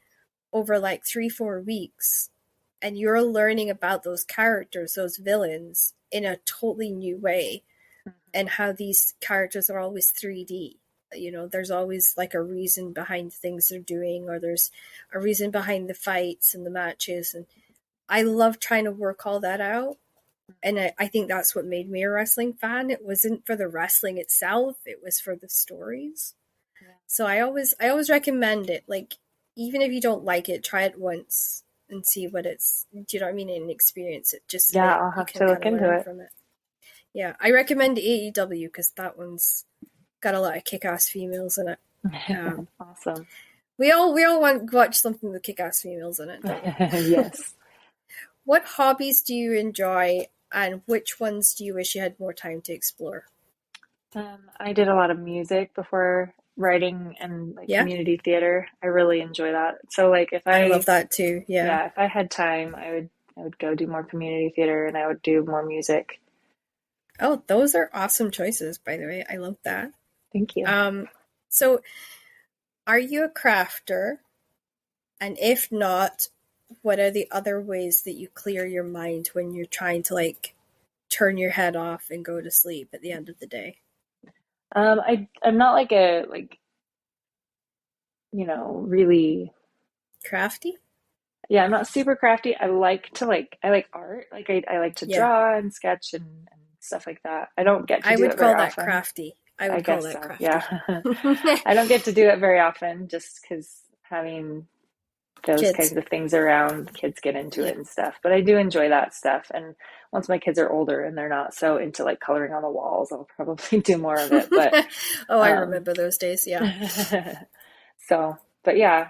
over like 3-4 weeks, and you're learning about those characters, those villains, in a totally new way, and how these characters are always 3D. There's always like a reason behind things they're doing, or there's a reason behind the fights and the matches. And I love trying to work all that out. And I think that's what made me a wrestling fan. It wasn't for the wrestling itself, it was for the stories. Yeah. So I always recommend it. Like, even if you don't like it, try it once and see what it's, do you know what I mean? And experience it just so Yeah, that I'll you have can to look kind of into learn it. from it. Yeah, I recommend AEW because that one's got a lot of kick-ass females in it. Awesome. We all want to watch something with kick-ass females in it, don't we? Yes. What hobbies do you enjoy, and which ones do you wish you had more time to explore? I did a lot of music before writing and like Yeah, community theater. I really enjoy that. So like I love that too. Yeah. if I had time, I would go do more community theater and I would do more music. Oh, those are awesome choices, by the way. I love that. Thank you. Um, so are you a crafter? And if not, what are the other ways that you clear your mind when you're trying to like turn your head off and go to sleep at the end of the day? I'm not like really, Crafty? yeah, I'm not super crafty. I like art. I like to Yeah. draw and sketch and stuff like that. I don't get to I do would it very call that often. crafty. I I would call guess that so. Yeah. crafty. I don't get to do it very often just because having those Kids. kinds of things around, kids get into Yeah. it and stuff. But I do enjoy that stuff. And once my kids are older and they're not so into like coloring on the walls, I'll probably do more of it. But Oh, I um remember those days. Yeah. so but yeah,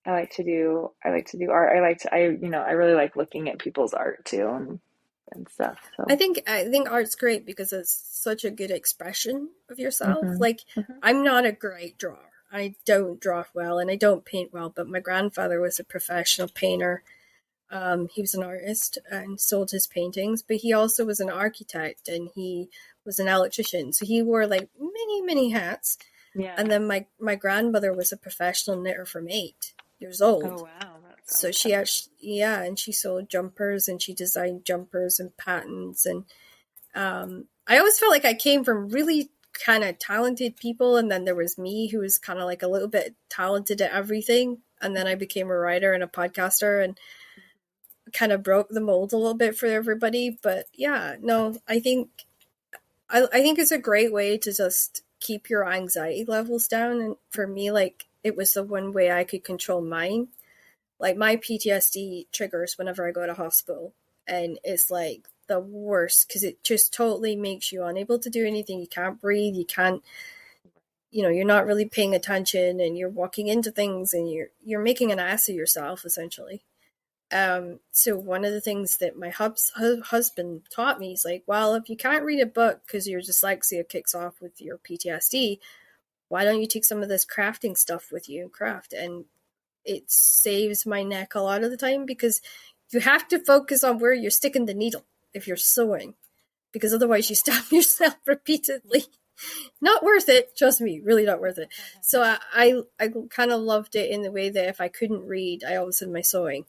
I like to do art. I really like looking at people's art too and stuff. I So think I think art's great because it's such a good expression of yourself. hmm Like, hmm I'm not a great drawer. I don't draw well and I don't paint well, but my grandfather was a professional painter. He was an artist and sold his paintings, but he also was an architect and he was an electrician. So he wore like many, many hats. yeah. And then my grandmother was a professional knitter from 8 years Oh old. wow, that's So she awesome. actually, yeah, and she sold jumpers and she designed jumpers and patterns. And I always felt like I came from really kind of talented people, and then there was me who was kind of like a little bit talented at everything. And then I became a writer and a podcaster and kind of broke the mold a little bit for everybody. But yeah, no, I think it's a great way to just keep your anxiety levels down. And for me, like it was the one way I could control mine. Like my PTSD triggers whenever I go to hospital, and it's like the worst because it just totally makes you unable to do anything. You can't breathe, you can't, you're not really paying attention, and you're walking into things, and you're making an ass of yourself essentially. So one of the things that my husband taught me is like, well, if you can't read a book because your dyslexia kicks off with your PTSD, why don't you take some of this crafting stuff with you and craft? And it saves my neck a lot of the time because you have to focus on where you're sticking the needle if you're sewing, because otherwise you stab yourself repeatedly. Not worth it, trust me, really not worth it. So I kind of loved it in the way that if I couldn't read, I always did my sewing.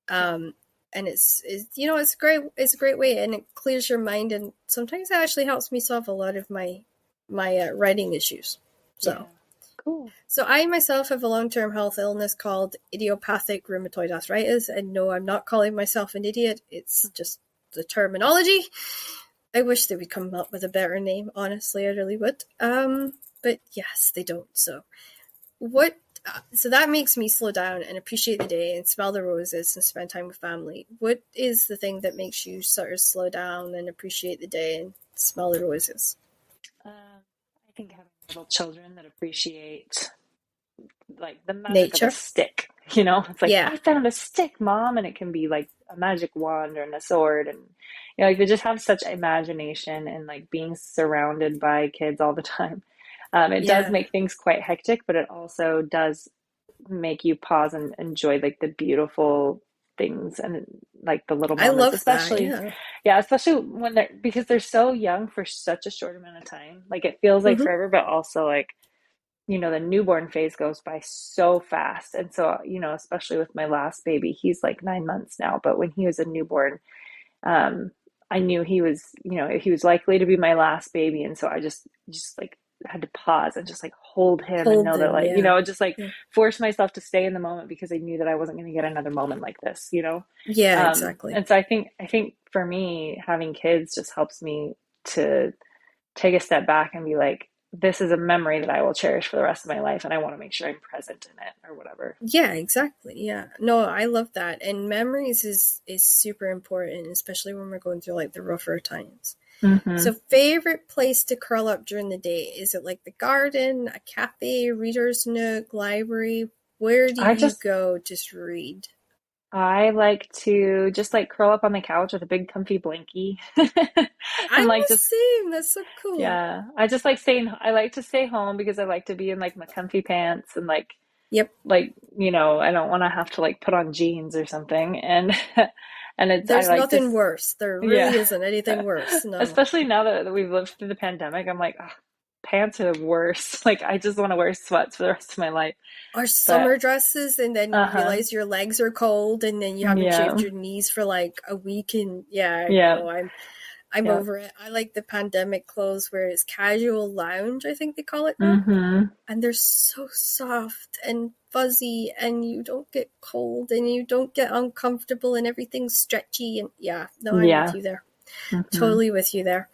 Um, and it's a great way, and it clears your mind, and sometimes it actually helps me solve a lot of my writing issues. Yeah. So Cool. so I myself have a long-term health illness called idiopathic rheumatoid arthritis, and no, I'm not calling myself an idiot. It's just the terminology. I wish they would come up with a better name. Honestly, I really would. But yes, they don't. What? So that makes me slow down and appreciate the day and smell the roses and spend time with family. What is the thing that makes you sort of slow down and appreciate the day and smell the roses? I think having little children that appreciate like the magic of a Nature. stick, you know? It's like, Yeah. I found a stick, Mom, and it can be like a magic wand and a sword, and like they just have such imagination, and like being surrounded by kids all the time. It does Yeah. make things quite hectic, but it also does make you pause and enjoy like the beautiful things and like the little I moments, love that. especially, Yeah. yeah, especially when they're, because they're so young for such a short amount of time. Like it feels like Hmm. forever, but also like, the newborn phase goes by so fast. And so, especially with my last baby, he's like 9 months now, but when he was a newborn, um, I knew he was likely to be my last baby. And so I just like had to pause and just like hold him and Hold know that them. like, Yeah. just like Yeah. force myself to stay in the moment because I knew that I wasn't going to get another moment like this. Yeah, exactly. And so I think for me, having kids just helps me to take a step back and be like, this is a memory that I will cherish for the rest of my life, and I want to make sure I'm present in it or whatever. Yeah, exactly. Yeah. No, I love that. And memories is super important, especially when we're going through like the rougher times. Hmm. So favorite place to curl up during the day? Is it like the garden, a cafe, reader's nook, library? Where do I you just go just read? I like to just like curl up on the couch with a big comfy blankie and I'm like the just, same. That's so cool. yeah, I like to stay home because I like to be in like my comfy pants and Yep. I don't want to have to like put on jeans or something, and I There's like to, nothing worse. There yeah. really isn't anything worse. No. Especially now that we've lived through the pandemic, I'm like, "Ugh, pants are the worst." Like I just want to wear sweats for the rest of my life. Or But summer dresses, and then you uh-huh. realize your legs are cold, and then you haven't shaved Yeah. your knees for like a week. And yeah, Yeah. no, I'm Yeah. over it. I like the pandemic clothes where it's casual lounge, I think they call it now. Mm-hmm. And they're so soft and fuzzy, and you don't get cold and you don't get uncomfortable, and everything's stretchy. And yeah, no, I'm with Yeah. you there. Mm-hmm. Totally with you there.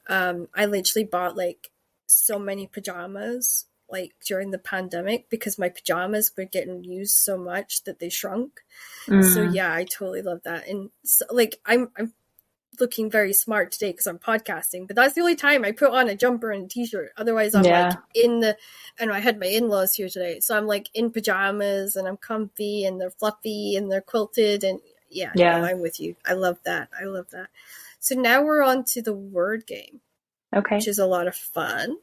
I literally bought like so many pajamas like during the pandemic because my pajamas were getting used so much that they shrunk. So Mm. yeah, I totally love that. And so, like I'm looking very smart today because I'm podcasting, but that's the only time I put on a jumper and a t-shirt. Otherwise I'm like Yeah. and I had my in-laws here today. So I'm like in pajamas and I'm comfy and they're fluffy and they're quilted, and yeah, no, Yeah. I'm with you. I love that. I love that. So now we're on to the word game, which Okay. is a lot of fun.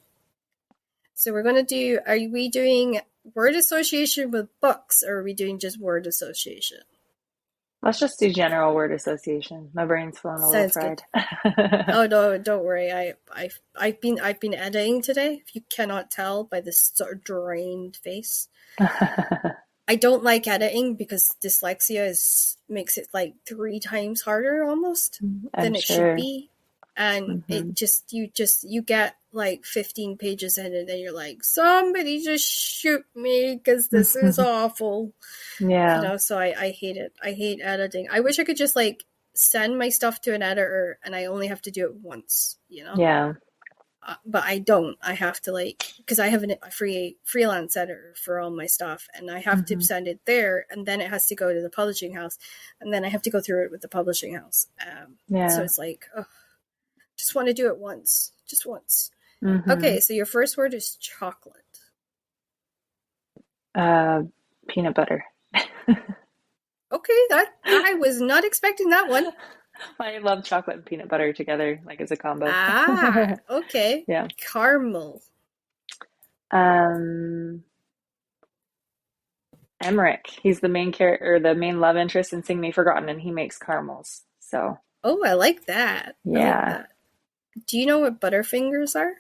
So we're going to are we doing word association with books, or are we doing just word association? Let's just do general word association. My brain's feeling a little Sounds good. fried. Oh no, don't worry. I've been editing today. If you cannot tell by this sort of drained face, I don't like editing because dyslexia makes it like 3 times harder almost I'm than it should sure. be. And Hmm. you get like 15 pages in and then you're like, somebody just shoot me because this is awful. Yeah. So I hate it. I hate editing. I wish I could just like send my stuff to an editor and I only have to do it once. Yeah. But I don't. I have to like, because I have a freelance editor for all my stuff, and I have to Hmm. send it there, and then it has to go to the publishing house, and then I have to go through it with the publishing house. So Yeah. it's like, oh, just want to do it once, just once. Hmm. Okay, so your first word is chocolate. Uh, Peanut butter. Okay, that I was not expecting that one. I love chocolate and peanut butter together, like as a combo. Ah, okay. Yeah. Caramel. Um, Emmerich. He's the main character, or the main love interest in Sing Me Forgotten, and he makes caramels. So, Oh, I like that. I like yeah. that. Do you know what Butterfingers are?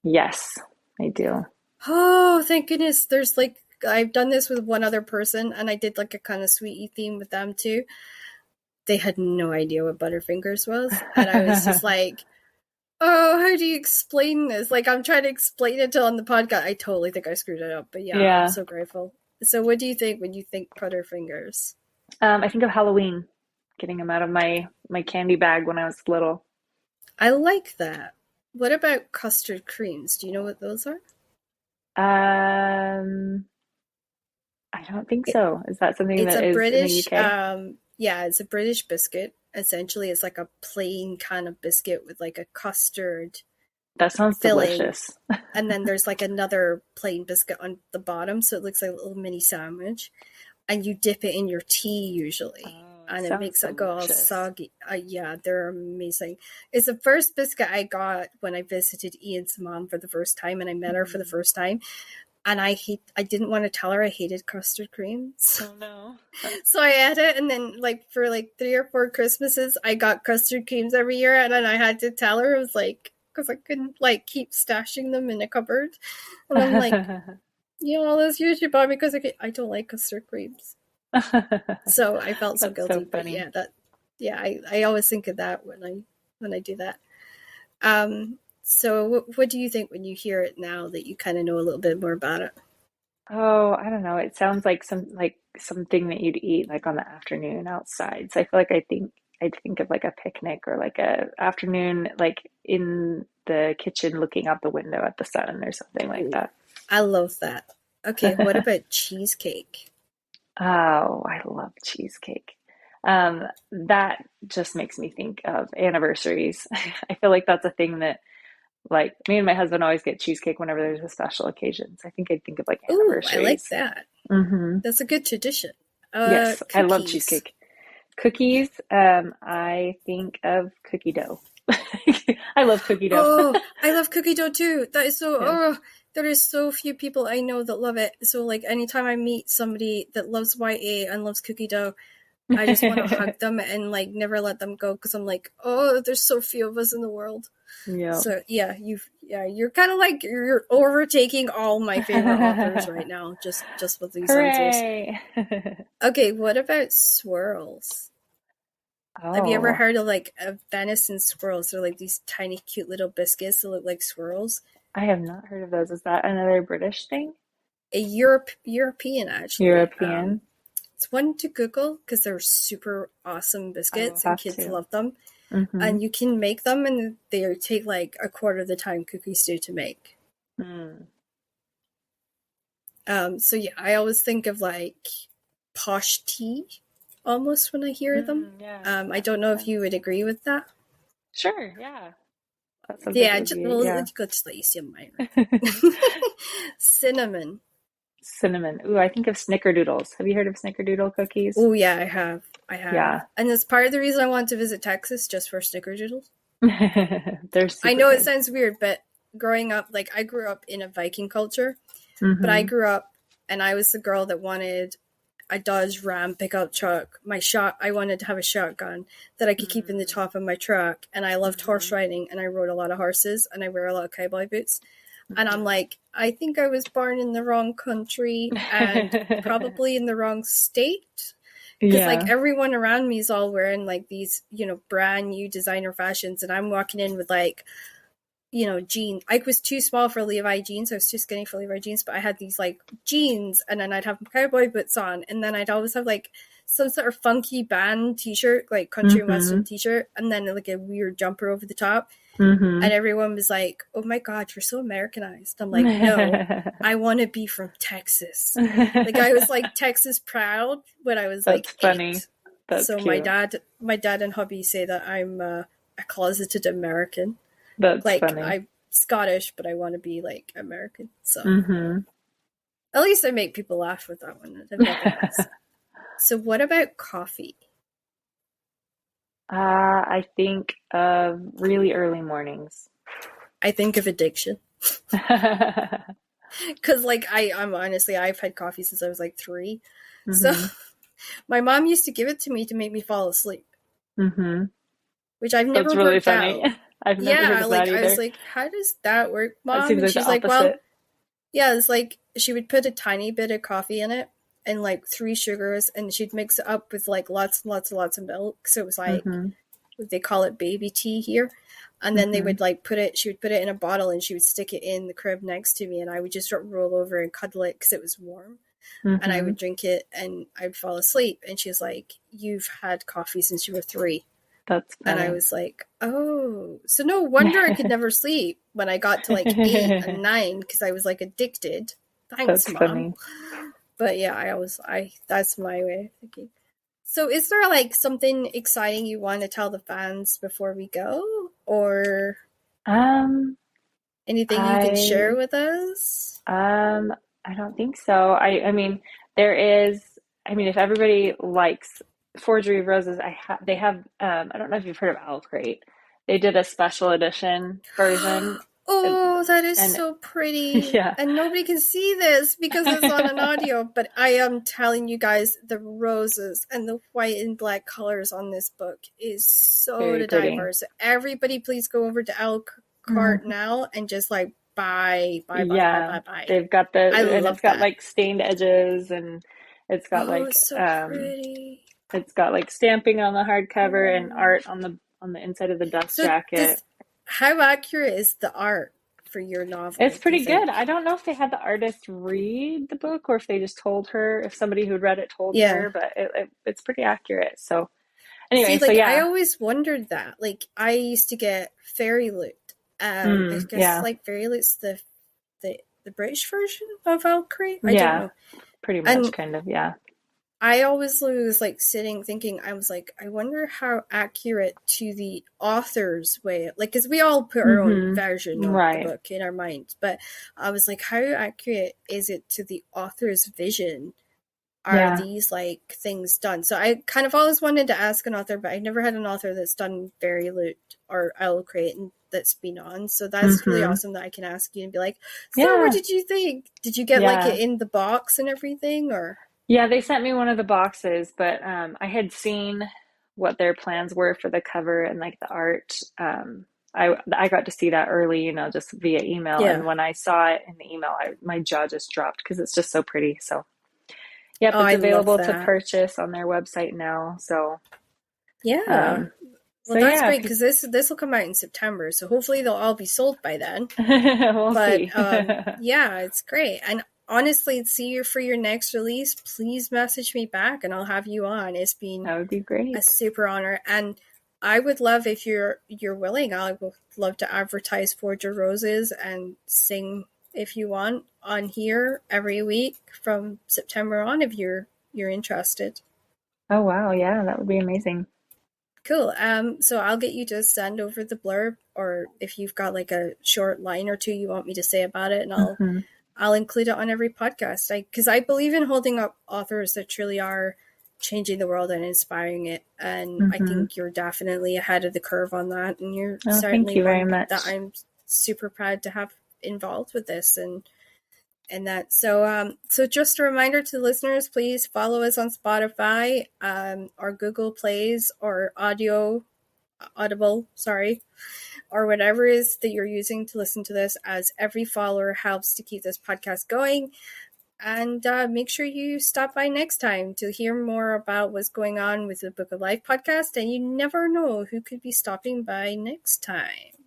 Yes, I do. Oh, thank goodness. There's like, I've done this with one other person and I did like a kind of sweetie theme with them too. They had no idea what Butterfingers was. And I was just like, oh, how do you explain this? Like, I'm trying to explain it on the podcast. I totally think I screwed it up, but yeah, I'm Yeah. so grateful. So, what do you think when you think Butterfingers? I think of Halloween, getting them out of my candy bag when I was little. I like that. What about custard creams? Do you know what those are? Um, I don't think It, so. Is that something it's that a is in the British, UK? yeah, it's a British biscuit. Essentially, it's like a plain kind of biscuit with like a custard That sounds filling, delicious. and then there's like another plain biscuit on the bottom, so it looks like a little mini sandwich, and you dip it in your tea usually, Oh, it and it sounds makes it go all delicious. soggy. Yeah, they're amazing. It's the first biscuit I got when I visited Ian's mom for the first time, and I met her for the Hmm. first time. And I didn't want to tell her I hated custard creams. Oh no. So I ate it, and then like for like 3 or 4 Christmases, I got custard creams every year, and then I had to tell her. It was like because I couldn't like keep stashing them in a cupboard, and I'm like, all this YouTube on because I don't like custard creams, so I felt so That's so guilty. But funny. I always think of that when I do that. So what do you think when you hear it now that you kind of know a little bit more about it? Oh, I don't know. It sounds like something that you'd eat like on the afternoon outside. So I feel like I'd think of like a picnic or like a afternoon like in the kitchen looking out the window at the sun or something like Ooh, that. I love that. Okay, what about cheesecake? Oh, I love cheesecake. That just makes me think of anniversaries. I feel like that's a thing that like me and my husband always get cheesecake whenever there's a special occasion. So I think I'd think of like Ooh, I like anniversaries. that. Hmm. That's a good tradition. Yes, I love Cookies. cheesecake. Cookies, I think of cookie dough. I love cookie dough. Oh, I love cookie dough too. That is so. Yeah. Oh, there is so few people I know that love it. So like anytime I meet somebody that loves YA and loves cookie dough, I just want to hug them and like never let them go because I'm like, oh, there's so few of us in the world. Yeah. So you're kind of like you're overtaking all my favorite authors right now, just with these answers. Hooray! Okay, what about swirls? Have you ever Oh, heard of like venison swirls? They're like these tiny, cute little biscuits that look like swirls. I have not heard of those. Is that another British thing? A European actually. European? It's one to Google because they're super awesome I will biscuits and have kids to. love them. Mm-hmm. And you can make them, and they take like a quarter of the time cookies do to make. Mm. So yeah, I always think of like posh tea almost when I hear them. Mm, yeah, I that don't makes know if sense. you would agree with that. Sure, yeah. That sounds like it Yeah, would be, well, yeah. it's good to let you see mine. Cinnamon. Cinnamon. Ooh, I think of snickerdoodles. Have you heard of snickerdoodle cookies? Oh yeah, I have. I have. Yeah. And it's part of the reason I want to visit Texas just for snickerdoodles. They're I super know it good. sounds weird, but growing up, like I grew up in a Viking culture, but I Mm-hmm. grew up and I was the girl that wanted a Dodge Ram pickup truck. I wanted to have a shotgun that I could keep in the top of my truck, and I loved horse Mm-hmm. riding, and I rode a lot of horses, and I wear a lot of cowboy boots. And I'm Mm-hmm. like, I think I was born in the wrong country and probably in the wrong state because like Yeah. everyone around me is all wearing like these brand new designer fashions, and I'm walking in with like jeans. I was too small for Levi jeans. I was too skinny for Levi jeans, but I had these like jeans, and then I'd have cowboy boots on, and then I'd always have like some sort of funky band t-shirt, like country and Mm-hmm. western t-shirt, and then like a weird jumper over the top. Mm-hmm. And everyone was like, "Oh my God, you're so Americanized." I'm like, "No, I want to be from Texas." Like I was like Texas proud when I was That's like funny. 8. That's So my cute. dad, my dad and hubby say that I'm a closeted American. That's Like funny. I'm Scottish, but I want to be like American. So Mm-hmm. at least I make people laugh with that one, if nothing else. So what about coffee? I think of really early mornings. I think of addiction because like I'm honestly I've had coffee since I was like 3. So Mm-hmm. my mom used to give it to me to make me fall asleep, Mm-hmm. which I've That's never really worked funny. out. I've never heard Yeah, of like that I was either. like, how does that work, That mom? seems And like the she's like, well, opposite. yeah, it's like she would put a tiny bit of coffee in it and like 3 sugars, and she'd mix it up with like lots and lots and lots of milk. So it was like Mm-hmm. they call it baby tea here. And then they Mm-hmm. would like she would put it in a bottle and she would stick it in the crib next to me, and I would just roll over and cuddle it because it was warm. And I Mm-hmm. would drink it and I'd fall asleep. And she's like, "You've had coffee since you were 3." That's And I funny. was like, oh, so no wonder I could never sleep when I got to like 8 and 9 because I was like addicted. Thanks, That's mom. funny. But yeah, that's my way of thinking. So is there like something exciting you want to tell the fans before we go? Or Um, Anything you can share I with us? I don't think so. I mean, there is, I mean, if everybody likes Forgery of Roses, they have, I don't know if you've heard of Owl Crate. They did a special edition version, and, Oh, that is and so pretty. yeah, And nobody can see this because it's on an audio, but I am telling you guys, the roses and the white and black colors on this book is so very pretty. diverse. Everybody please go over to Owl Cart Mhm. now and just like buy, buy, buy, buy, Yeah, buy, buy. they've got I and it's love got that. like stained edges, and it's got Oh, like it's so pretty. it's got like stamping on the hardcover and Oh. art on the inside of the dust So jacket. how accurate is the art for your It's novel, do you pretty good. think? I don't know if they had the artist read the book or if they just told her, if somebody who'd read it told Yeah. her, but it's pretty accurate. So See, anyway, so like I yeah. always wondered that. Like I used to get Fairy Loot. I guess Yeah. like Fairy Loot's the British version of Valkyrie. I don't Yeah. know. Pretty much And kind of, yeah. I always was like sitting thinking, I was like, I wonder how accurate to the author's way, like, because we all put our own version of the Right. book in our minds, but I was like, how accurate is it to the author's vision? Are Yeah. these like things done? So I kind of always wanted to ask an author, but I never had an author that's done Fairy Loot or Owl Crate and that's been on. So that's really awesome that I can ask you and be like, so what Yeah. did you think? Did you get like Yeah. it in the box and everything, or? Yeah, they sent me one of the boxes, but I had seen what their plans were for the cover and like the art. I got to see that early, just via email. And Yeah. when I saw it in the email, my jaw just dropped because it's just so pretty. So, yep, Oh, it's I love available to that. purchase on their website now. So, Yeah. um, Well, so that's yeah, great because this will come out in September, so hopefully they'll all be sold by then. we'll But see. yeah, it's great. And honestly, see you for your next release. Please message me back, and I'll have you on. It's been That would be a great. super honor, and I would love if you're willing. I would love to advertise Forge Your Roses and sing if you want on here every week from September on if you're interested. Oh wow, yeah, that would be amazing. Cool. So I'll get you to send over the blurb, or if you've got like a short line or two you want me to say about it, and Hmm. I'll include it on every podcast. Because I believe in holding up authors that truly are changing the world and inspiring it, and I Hmm. think you're definitely ahead of the curve on that, and you're Oh, thank certainly you very one that much. I'm super proud to have involved with this and that. So just a reminder to the listeners, please follow us on Spotify, or Google Plays, or Audible, sorry, or whatever it is that you're using to listen to this, as every follower helps to keep this podcast going. And make sure you stop by next time to hear more about what's going on with the Book of Life podcast. And you never know who could be stopping by next time.